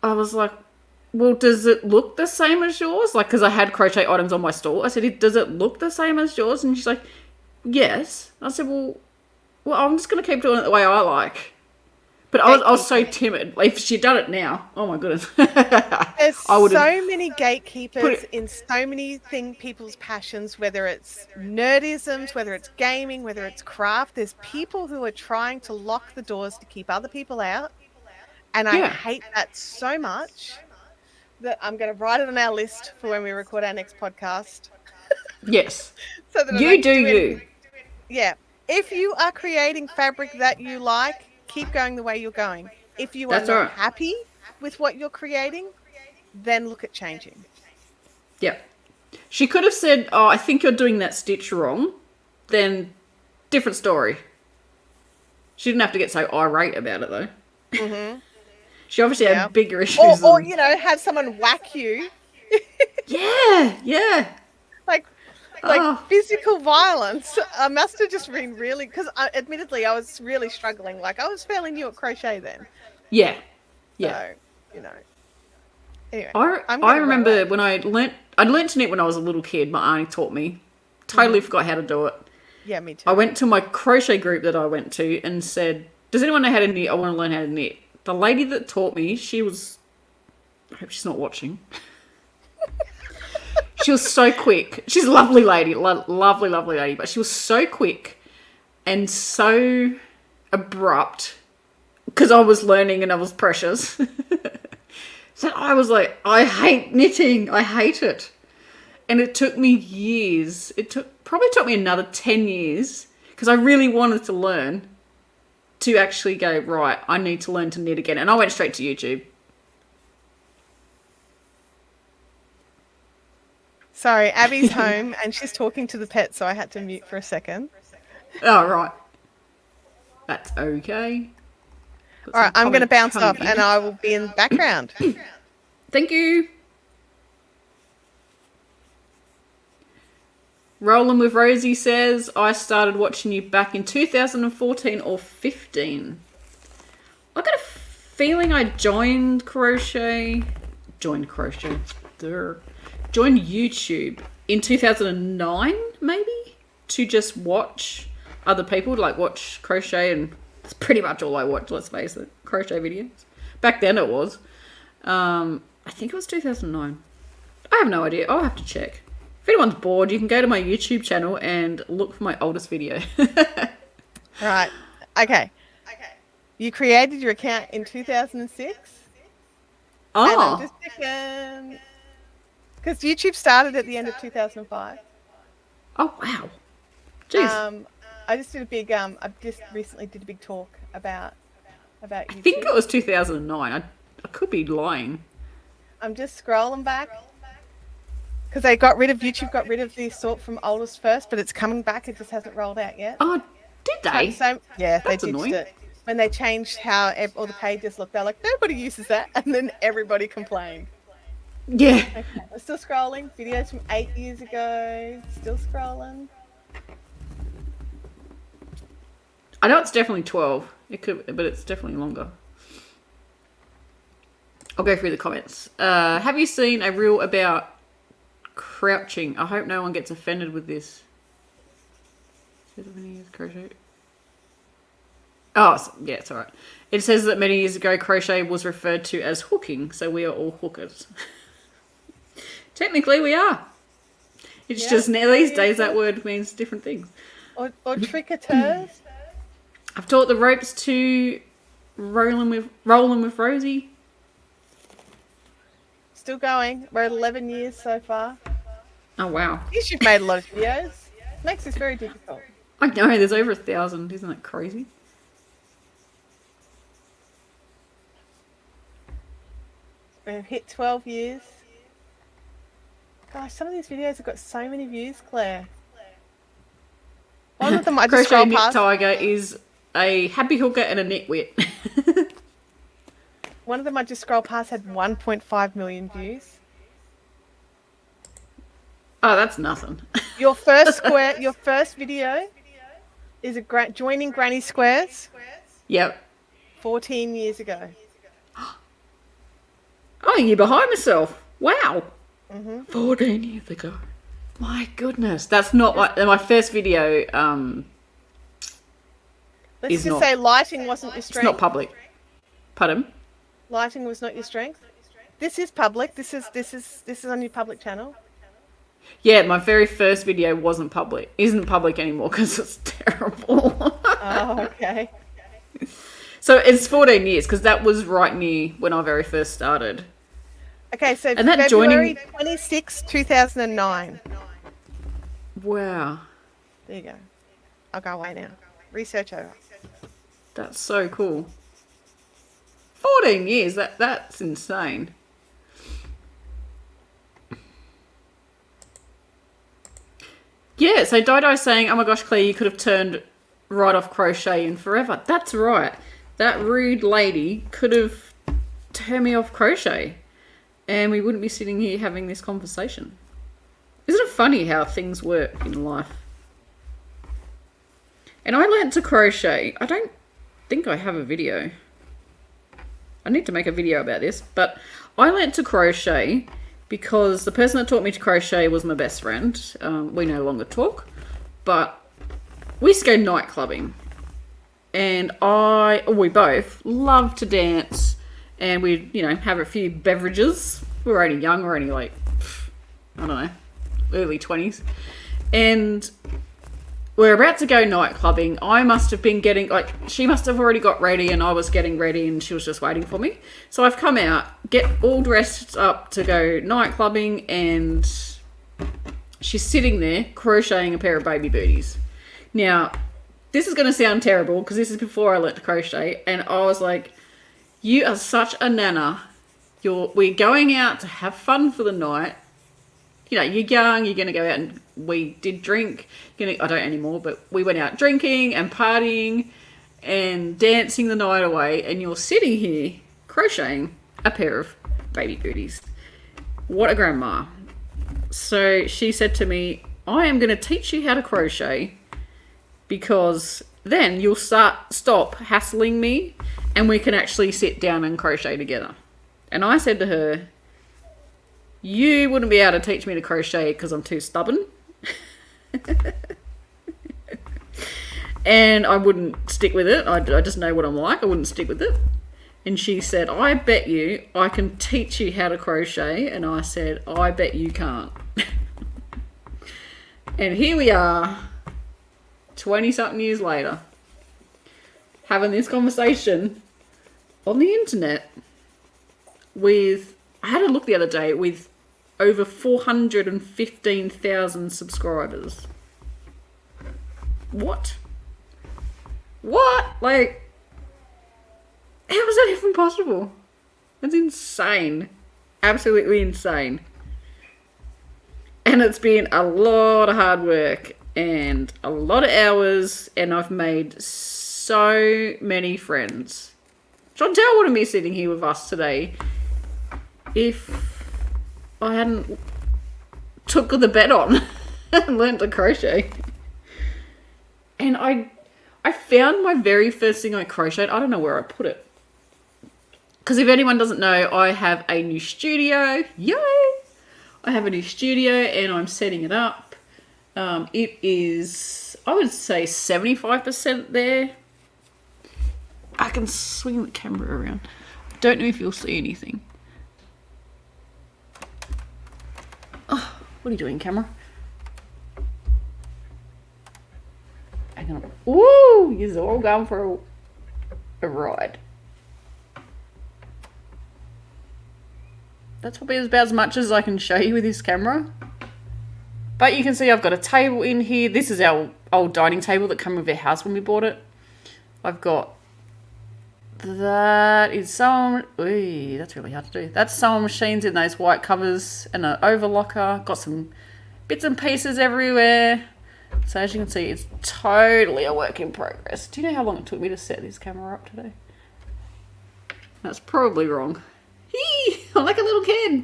I was like, well, does it look the same as yours? Like, because I had crochet items on my stall. I said, does it look the same as yours? And she's like, yes. I said, well, I'm just going to keep doing it the way I like. But I was so timid. If she'd done it now, oh my goodness. There's so many gatekeepers in so many people's passions, whether it's nerdisms, whether it's gaming, whether it's craft. There's people who are trying to lock the doors to keep other people out. And I hate that so much that I'm going to write it on our list for when we record our next podcast. Yes. So that you do you. Yeah. If you are creating fabric that you like, keep going the way you're going. If you are not happy with what you're creating, then look at changing. Yeah. She could have said, oh, I think you're doing that stitch wrong. Then different story. She didn't have to get so irate about it, though. Mm-hmm. She obviously had bigger issues. Or have someone whack you. Yeah. Like physical violence. I must have just been really, because admittedly I was really struggling. Like, I was fairly new at crochet then. Yeah. So, Anyway, I remember when I'd learnt to knit when I was a little kid. My auntie taught me. Totally forgot how to do it. Yeah, me too. I went to my crochet group that I went to and said, does anyone know how to knit? I want to learn how to knit. The lady that taught me, I hope she's not watching. She was so quick. She's a lovely lady, lovely lady, but she was so quick and so abrupt because I was learning and I was precious. So I was like, I hate knitting. I hate it. And it took me years. Probably took me another 10 years because I really wanted to learn to actually go, right, I need to learn to knit again. And I went straight to YouTube. Sorry, Abby's home and she's talking to the pet, so I had to mute for a second. Oh, right. That's okay. All right, I'm going to bounce off and I will be in the background. Thank you. Rolling with Rosie says, I started watching you back in 2014 or 15. I got a feeling I joined YouTube in 2009, maybe, to just watch other people, like watch crochet, and that's pretty much all I watched, let's face it, crochet videos. Back then it was. I think it was 2009. I have no idea. I'll have to check. If anyone's bored, you can go to my YouTube channel and look for my oldest video. Right. Okay. You created your account in 2006? Oh. And I'm just checking. Because YouTube started at the end of 2005. Oh, wow. Jeez. I just did a big, I just recently did a big talk about YouTube. I think it was 2009. I could be lying. I'm just scrolling back. Because YouTube got rid of the sort from oldest first, but it's coming back. It just hasn't rolled out yet. Oh, did they? Yeah, that's they ditched annoying. it. When they changed how all the pages look, they're like, nobody uses that. And then everybody complained. Yeah. Okay, we're still scrolling. Videos from 8 years ago. Still scrolling. I know it's definitely 12. It could, but it's definitely longer. I'll go through the comments. Have you seen a reel about crouching? I hope no one gets offended with this. Crochet. Oh, yeah, it's alright. It says that many years ago, crochet was referred to as hooking, so we are all hookers. Technically, we are. It's just now these days that word means different things. Or tricketers. I've taught the ropes to rolling with Rosie. Still going. We're at 11 years so far. Oh, wow. Yes, you've made a lot of videos. Makes this very difficult. I know, there's over 1,000. Isn't that crazy? We've hit 12 years. Gosh, some of these videos have got so many views, Claire. One of them I just Crochet scroll Knit past. Tiger is a happy hooker and a nitwit. One of them I just scroll past had 1.5 million views. Oh, that's nothing. Your first video is joining Granny Squares Yep. 14 years ago. Oh, you're behind myself. Wow. Mm-hmm. 14 years ago. My goodness. That's not my first video. Let's just say lighting wasn't your strength. It's not public. Pardon? Lighting was not your strength. This is public. This is on your public channel. Yeah, my very first video wasn't public. Isn't public anymore because it's terrible. Oh, okay. So it's 14 years because that was right near when I very first started. Okay, so and that February 26, 2009. Wow. There you go. I'll go away now. Research over. That's so cool. 14 years, that's insane. Yeah, so Dido's saying, oh my gosh, Claire, you could have turned right off crocheting forever. That's right. That rude lady could have turned me off crochet and we wouldn't be sitting here having this conversation. Isn't it funny how things work in life? And I learnt to crochet. I don't think I have a video. I need to make a video about this, but I learnt to crochet because the person that taught me to crochet was my best friend. We no longer talk, but we used to go night clubbing. And we both love to dance and we'd, have a few beverages. We were only young, we were only like, I don't know, early 20s. And we're about to go night clubbing. I must have been she must have already got ready and I was getting ready and she was just waiting for me. So I've come out, get all dressed up to go night clubbing and she's sitting there crocheting a pair of baby booties. Now, this is going to sound terrible because this is before I learnt to crochet and I was like, you are such a nana. We're going out to have fun for the night. You're young, you're going to go out and we did drink. I don't anymore, but we went out drinking and partying and dancing the night away and you're sitting here crocheting a pair of baby booties. What a grandma. So she said to me, I am going to teach you how to crochet because then you'll stop hassling me and we can actually sit down and crochet together. And I said to her, you wouldn't be able to teach me to crochet because I'm too stubborn. And I wouldn't stick with it. I just know what I'm like. I wouldn't stick with it. And she said, I bet you I can teach you how to crochet. And I said, I bet you can't. And here we are, 20-something years later, having this conversation on the internet with, I had a look the other day, with over 415,000 subscribers. What? Like, how is that even possible? That's insane. Absolutely insane. And it's been a lot of hard work and a lot of hours, and I've made so many friends. Chantelle wouldn't be sitting here with us today if I hadn't took the bet on and learnt to crochet. And I found my very first thing I crocheted. I don't know where I put it. Because if anyone doesn't know, I have a new studio. Yay! I have a new studio and I'm setting it up. It is, I would say, 75% there. I can swing the camera around. I don't know if you'll see anything. Oh, what are you doing, camera? Hang on. Ooh, you're all going for a ride. That's probably about as much as I can show you with this camera. But you can see I've got a table in here. This is our old dining table that came with our house when we bought it. I've got That is sewing. Ooh, that's really hard to do. That's sewing machines in those white covers and an overlocker. Got some bits and pieces everywhere. So as you can see, it's totally a work in progress. Do you know how long it took me to set this camera up today? That's probably wrong. Hee! I'm like a little kid.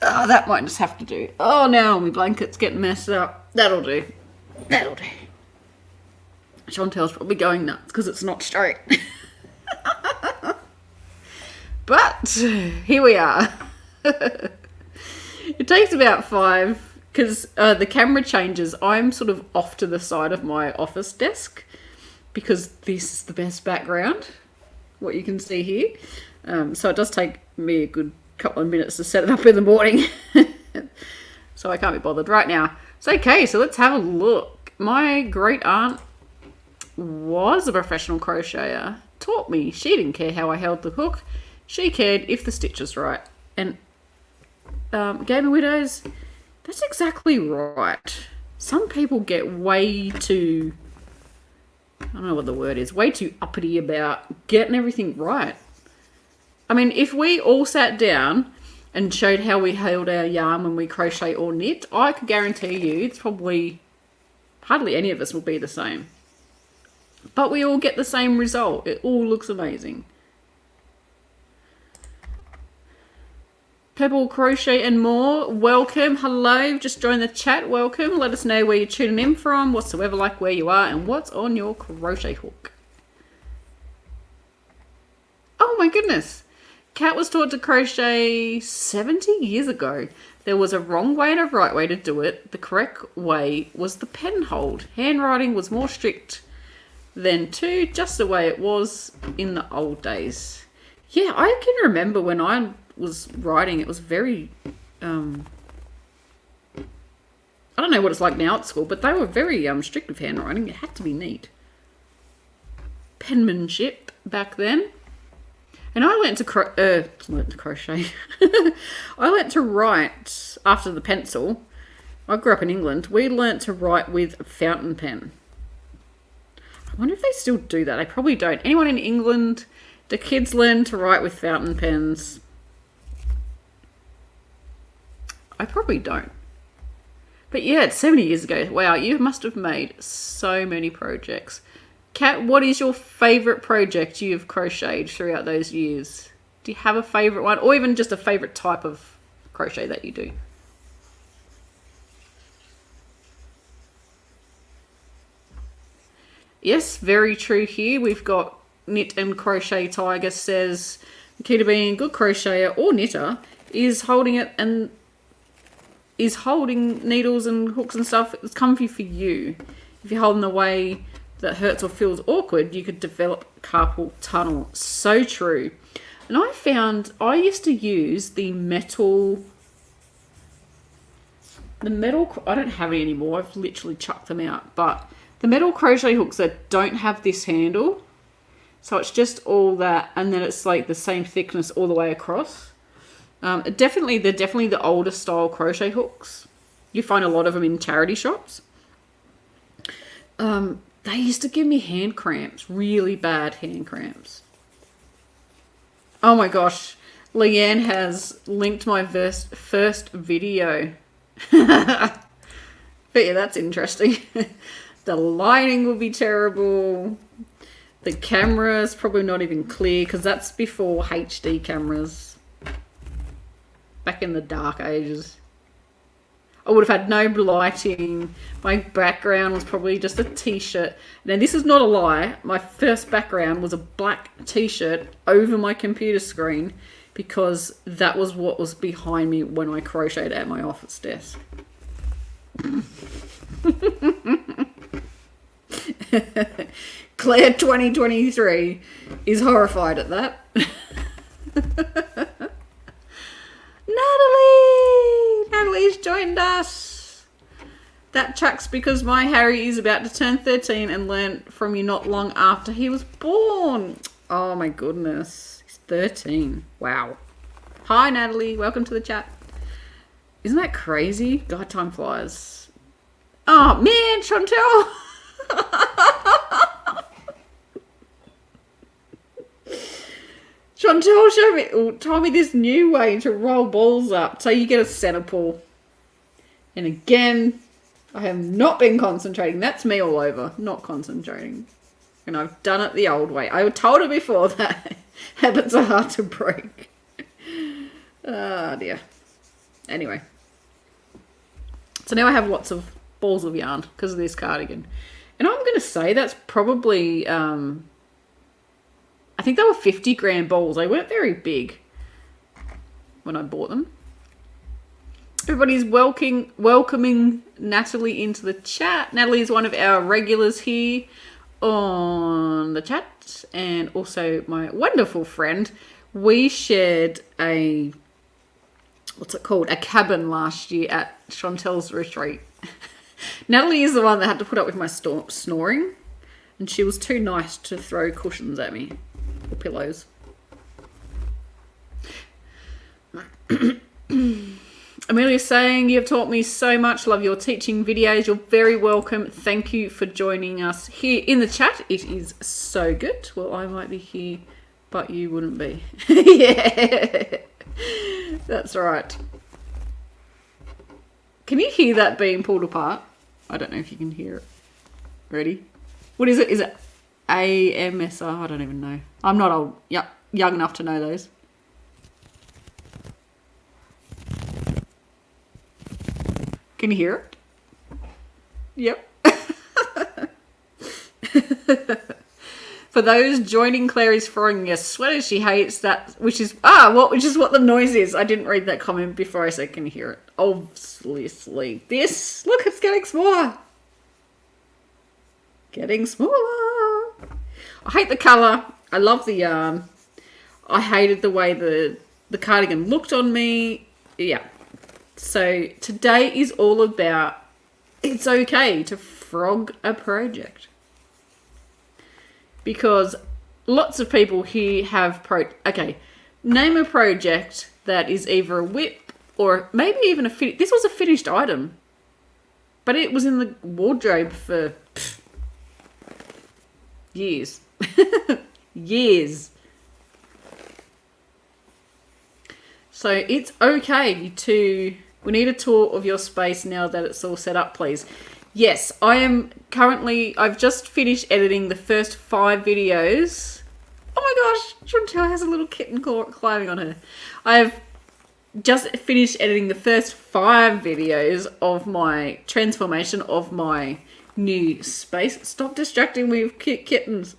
Oh, that might just have to do. Oh, now my blanket's getting messed up. That'll do. That'll do. Chantelle's probably going nuts because it's not straight. But here we are. It takes about 5 because the camera changes. I'm sort of off to the side of my office desk because this is the best background, what you can see here. So it does take me a good couple of minutes to set it up in the morning. So I can't be bothered right now. So okay, so let's have a look. My great aunt was a professional crocheter. Taught me. She didn't care how I held the hook. She cared if the stitch was right. And Gamer Widows, that's exactly right. Some people get way too, I don't know what the word is, way too uppity about getting everything right. I mean, if we all sat down and showed how we held our yarn when we crochet or knit, I could guarantee you it's probably hardly any of us will be the same. But we all get the same result. It all looks amazing. Pebble Crochet and More, welcome. Hello, just joined the chat. Welcome. Let us know where you're tuning in from, what's the weather like where you are, and what's on your crochet hook. Oh my goodness. Kat was taught to crochet 70 years ago. There was a wrong way and a right way to do it. The correct way was the pen hold. Handwriting was more strict than just the way it was in the old days. Yeah, I can remember when I was writing, it was very, I don't know what it's like now at school, but they were very strict with handwriting. It had to be neat. Penmanship back then. And I learnt to crochet. I learnt to write after the pencil. I grew up in England. We learnt to write with a fountain pen. I wonder if they still do that. They probably don't. Anyone in England, do kids learn to write with fountain pens? I probably don't. But yeah, it's 70 years ago. Wow, you must have made so many projects. Kat, what is your favourite project you've crocheted throughout those years? Do you have a favourite one? Or even just a favourite type of crochet that you do? Yes, very true here. We've got Knit and Crochet Tiger says, the key to being a good crocheter or knitter is holding it and is holding needles and hooks and stuff. It's comfy for you. If you're holding the way that hurts or feels awkward, you could develop carpal tunnel. So true. And I found I used to use the metal, I don't have any anymore. I've literally chucked them out. But the metal crochet hooks that don't have this handle, so it's just all that, and then it's like the same thickness all the way across. They're definitely the older style crochet hooks. You find a lot of them in charity shops. They used to give me hand cramps, really bad hand cramps. Oh my gosh, Leanne has linked my first video. But yeah, that's interesting. The lighting will be terrible. The camera's probably not even clear because that's before HD cameras. Back in the dark ages. I would have had no lighting. My background was probably just a t-shirt. Now, this is not a lie. My first background was a black t-shirt over my computer screen because that was what was behind me when I crocheted at my office desk. Claire 2023 is horrified at that. Natalie's joined us. That tracks because my Harry is about to turn 13 and learned from you not long after he was born. Oh my goodness. He's 13. Wow. Hi Natalie, welcome to the chat. Isn't that crazy? God, time flies. Oh man, Chantelle. Chantelle told me this new way to roll balls up so you get a center pull. And again, I have not been concentrating. That's me all over, not concentrating. And I've done it the old way. I told her before that habits are hard to break. Oh dear. Anyway. So now I have lots of balls of yarn because of this cardigan. And I'm going to say that's probably... I think they were 50 gram balls. They weren't very big when I bought them. Everybody's welcoming Natalie into the chat. Natalie is one of our regulars here on the chat and also my wonderful friend. We shared a, what's it called? A cabin last year at Chantelle's retreat. Natalie is the one that had to put up with my snoring, and she was too nice to throw cushions at me. Or pillows. Amelia's saying, you have taught me so much. Love your teaching videos. You're very welcome. Thank you for joining us here in the chat. It is so good. Well, I might be here, but you wouldn't be. Yeah. That's right. Can you hear that being pulled apart? I don't know if you can hear it. Ready? What is it? Is it AMSR? I don't even know. I'm not old, young enough to know those. Can you hear it? Yep. For those joining, Claire is throwing a sweater. She hates that, which is what the noise is. I didn't read that comment before I said, can you hear it? Obviously. This, look, it's getting smaller. Getting smaller. I hate the colour. I love the yarn. I hated the way the cardigan looked on me. Yeah. So today is all about it's okay to frog a project. Because lots of people here have okay, name a project that is either a whip or maybe even this was a finished item. But it was in the wardrobe for years. Years. So it's okay to... We need a tour of your space now that it's all set up, please. Yes, I am currently... I've just finished editing the first 5 videos. Oh my gosh, Chantelle has a little kitten climbing on her. I've just finished editing the first 5 videos of my transformation of my new space. Stop distracting me with kittens.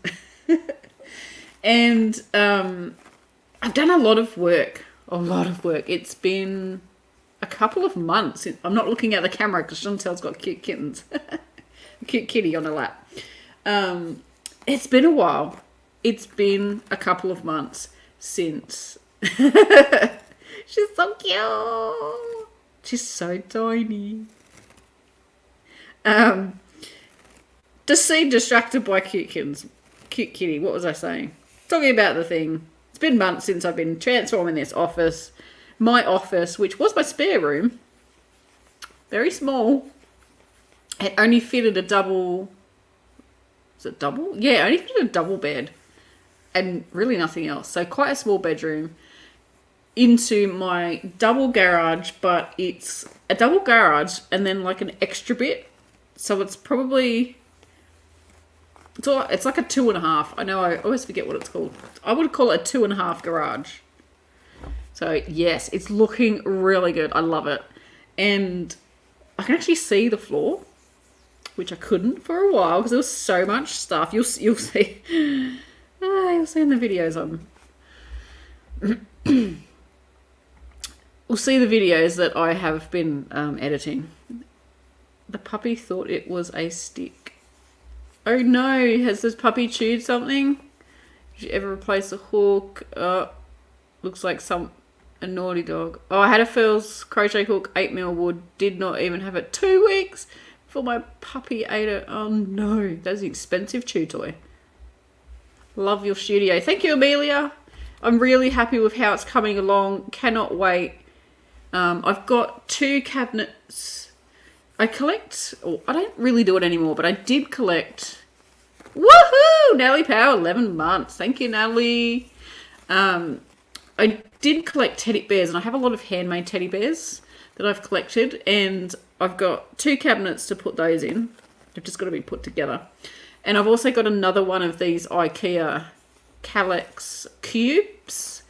And I've done a lot of work. It's been a couple of months. I'm not looking at the camera because Chantelle's got cute kittens. A cute kitty on her lap. It's been a while. It's been a couple of months since. She's so cute. She's so tiny. Just seem distracted by cute kittens. Cute kitty. What was I saying? Talking about the thing. It's been months since I've been transforming this office. My office, which was my spare room. Very small. It only fitted a double... Is it double? Yeah, it only fitted a double bed. And really nothing else. So quite a small bedroom. Into my double garage. But it's a double garage and then like an extra bit. So it's probably... It's like a 2.5. I know I always forget what it's called. I would call it a 2.5 garage. So yes, it's looking really good. I love it. And I can actually see the floor, which I couldn't for a while because there was so much stuff. You'll see. You'll see in the videos. We'll see the videos that I have been editing. The puppy thought it was a stick. Oh no, has this puppy chewed something? Did you ever replace a hook? Looks like a naughty dog. Oh, I had a Phil's crochet hook, 8mm wood. Did not even have it 2 weeks before my puppy ate it. Oh no, that's an expensive chew toy. Love your studio. Thank you, Amelia. I'm really happy with how it's coming along. Cannot wait. I've got 2 cabinets I collect, or I don't really do it anymore, but I did collect. Woohoo! Natalie Power, 11 months. Thank you, Natalie. I did collect teddy bears, and I have a lot of handmade teddy bears that I've collected, and I've got 2 cabinets to put those in. They've just got to be put together. And I've also got another one of these IKEA Calyx cubes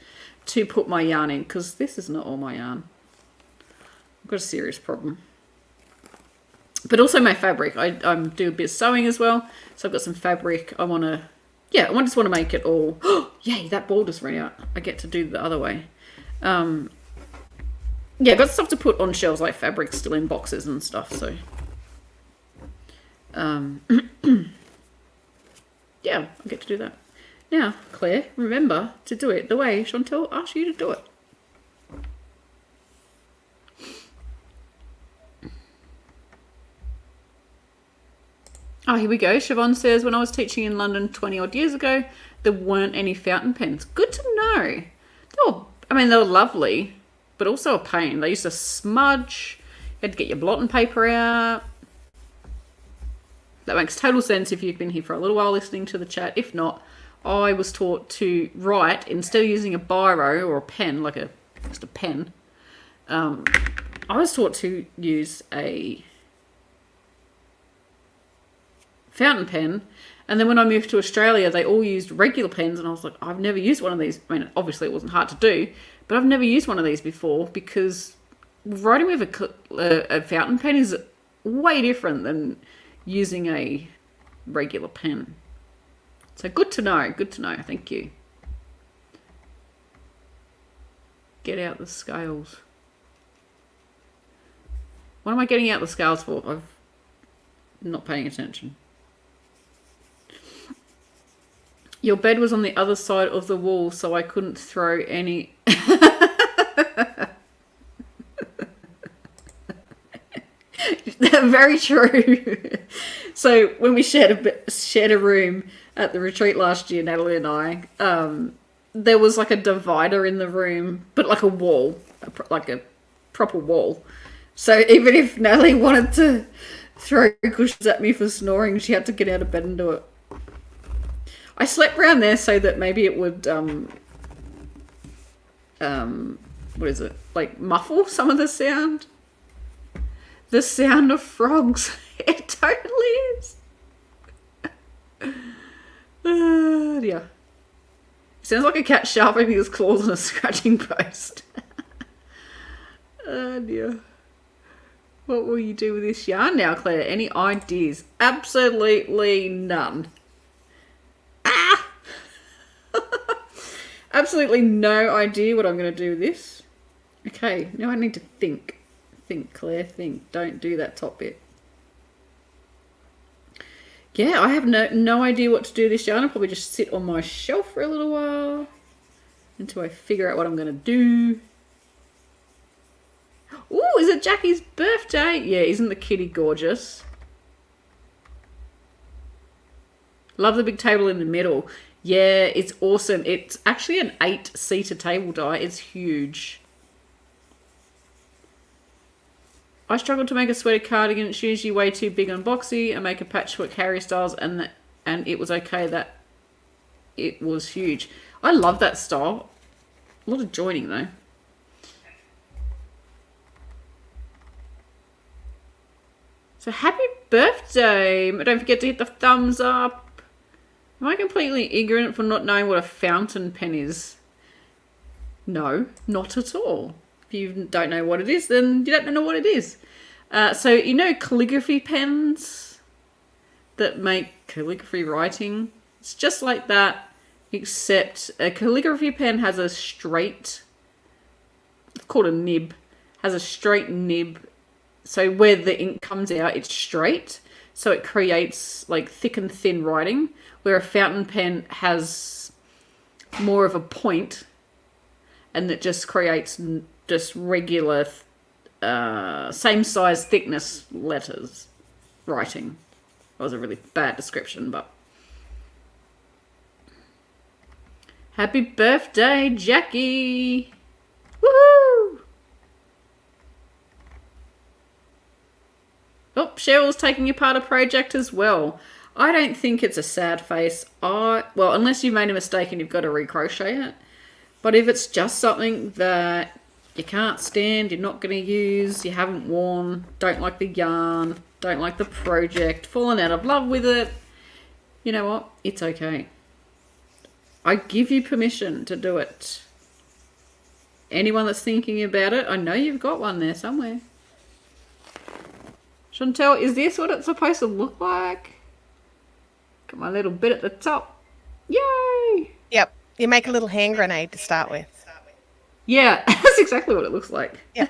to put my yarn in, because this is not all my yarn. I've got a serious problem. But also my fabric. I do a bit of sewing as well. So I've got some fabric. I just want to make it all. Yay, that ball just ran out. I get to do the other way. I've got stuff to put on shelves, like fabric still in boxes and stuff. So, yeah, I get to do that. Now, Claire, remember to do it the way Chantelle asked you to do it. Oh, here we go. Siobhan says, when I was teaching in London 20 odd years ago, there weren't any fountain pens. Good to know. They were lovely, but also a pain. They used to smudge. You had to get your blotting paper out. That makes total sense if you've been here for a little while listening to the chat. If not, I was taught to write, instead of using a biro or a pen, just a pen, I was taught to use a fountain pen. And then when I moved to Australia, they all used regular pens, and I was like, I've never used one of these. I mean, obviously it wasn't hard to do, but I've never used one of these before, because writing with a fountain pen is way different than using a regular pen. So good to know, thank you. Get out the scales. What am I getting out the scales for? I'm not paying attention. Your bed was on the other side of the wall, so I couldn't throw any. Very true. So when we shared a room at the retreat last year, Natalie and I, there was like a divider in the room, but like a wall, like a proper wall. So even if Natalie wanted to throw cushions at me for snoring, she had to get out of bed and do it. I slept around there so that maybe it would, what is it? Like muffle some of the sound. The sound of frogs. It totally is. Yeah. It sounds like a cat sharpening his claws on a scratching post. Oh dear. What will you do with this yarn now, Claire? Any ideas? Absolutely none. Ah! Absolutely no idea what I'm going to do with this. Okay, now I need to think. Think, Claire, think. Don't do that top bit. Yeah, I have no idea what to do with this yarn. I'll probably just sit on my shelf for a little while until I figure out what I'm going to do. Ooh, is it Jackie's birthday? Yeah, isn't the kitty gorgeous? Love the big table in the middle. Yeah, it's awesome. It's actually an 8-seater table die. It's huge. I struggled to make a sweater cardigan. It's usually way too big and boxy. I make a patchwork Harry styles, and it was okay that it was huge. I love that style. A lot of joining though. So happy birthday. Don't forget to hit the thumbs up. Am I completely ignorant for not knowing what a fountain pen is? No, not at all. If you don't know what it is, then you don't know what it is. So you know calligraphy pens that make calligraphy writing? It's just like that, except a calligraphy pen has a straight, it's called a nib, has a straight nib. So where the ink comes out, it's straight. So it creates like thick and thin writing, where a fountain pen has more of a point, and it just creates just regular, same size thickness letters writing. That was a really bad description, but. Happy birthday, Jackie! Woohoo! Cheryl's taking apart a project as well. I don't think it's a sad face. Well, unless you made a mistake and you've got to recrochet it. But if it's just something that you can't stand, you're not going to use, you haven't worn, don't like the yarn, don't like the project, fallen out of love with it, you know what? It's okay. I give you permission to do it. Anyone that's thinking about it, I know you've got one there somewhere. Chantelle, is this what it's supposed to look like? Got my little bit at the top. Yay! Yep. You make a little hand grenade to start with. Yeah, that's exactly what it looks like. Yeah.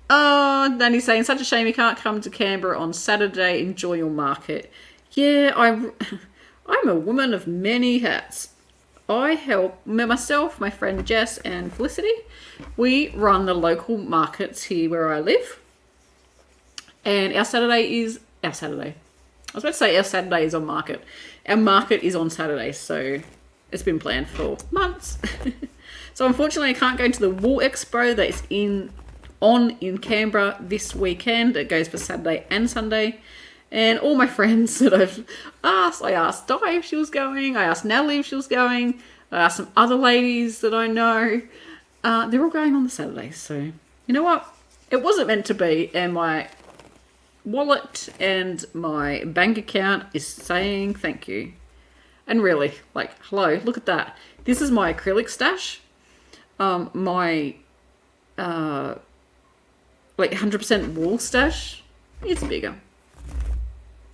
Oh, Danny's saying, such a shame you can't come to Canberra on Saturday. Enjoy your market. Yeah, I'm a woman of many hats. I help myself, my friend Jess and Felicity. We run the local markets here where I live. And our Saturday is our Saturday. I was about to say our Saturday is on market. Our market is on Saturday, so it's been planned for months. So unfortunately I can't go to the Wool Expo that is in Canberra this weekend. It goes for Saturday and Sunday. And all my friends that I've asked, I asked Di if she was going, I asked Natalie if she was going, I asked some other ladies that I know. They're all going on the Saturday. So, you know what? It wasn't meant to be, and my wallet and my bank account is saying thank you. And really, like, hello, look at that. This is my acrylic stash. My like 100% wool stash, it's bigger.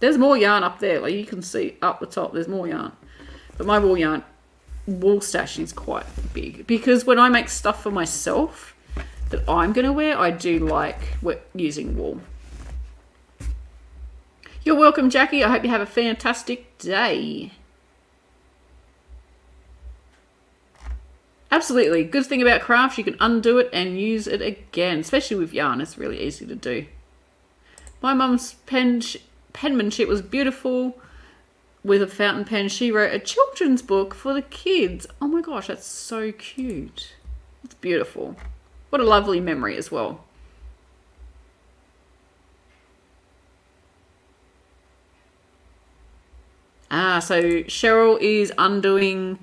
There's more yarn up there. Like you can see up the top, there's more yarn. But my wool stash is quite big. Because when I make stuff for myself that I'm going to wear, I do like using wool. You're welcome, Jackie. I hope you have a fantastic day. Absolutely. Good thing about crafts, you can undo it and use it again. Especially with yarn. It's really easy to do. My mum's penmanship was beautiful with a fountain pen. She wrote a children's book for the kids. Oh my gosh, that's so cute. It's beautiful. What a lovely memory as well. So Cheryl is undoing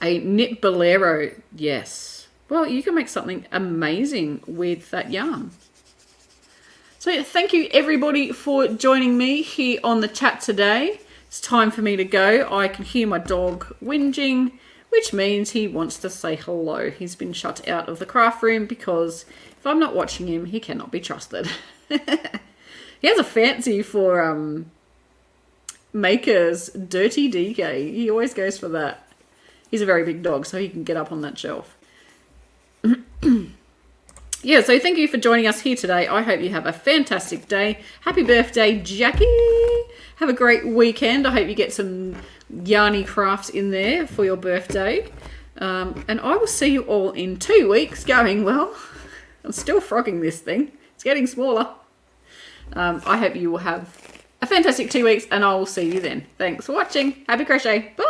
a knit bolero. Yes. Well, you can make something amazing with that yarn. So thank you everybody for joining me here on the chat today. It's time for me to go. I can hear my dog whinging, which means he wants to say hello. He's been shut out of the craft room because if I'm not watching him, he cannot be trusted. He has a fancy for Maker's Dirty DK. He always goes for that. He's a very big dog, so he can get up on that shelf. Yeah, so thank you for joining us here today. I hope you have a fantastic day. Happy birthday, Jackie. Have a great weekend. I hope you get some yarny crafts in there for your birthday. And I will see you all in 2 weeks going, well, I'm still frogging this thing. It's getting smaller. I hope you will have a fantastic 2 weeks, and I will see you then. Thanks for watching. Happy crochet. Bye.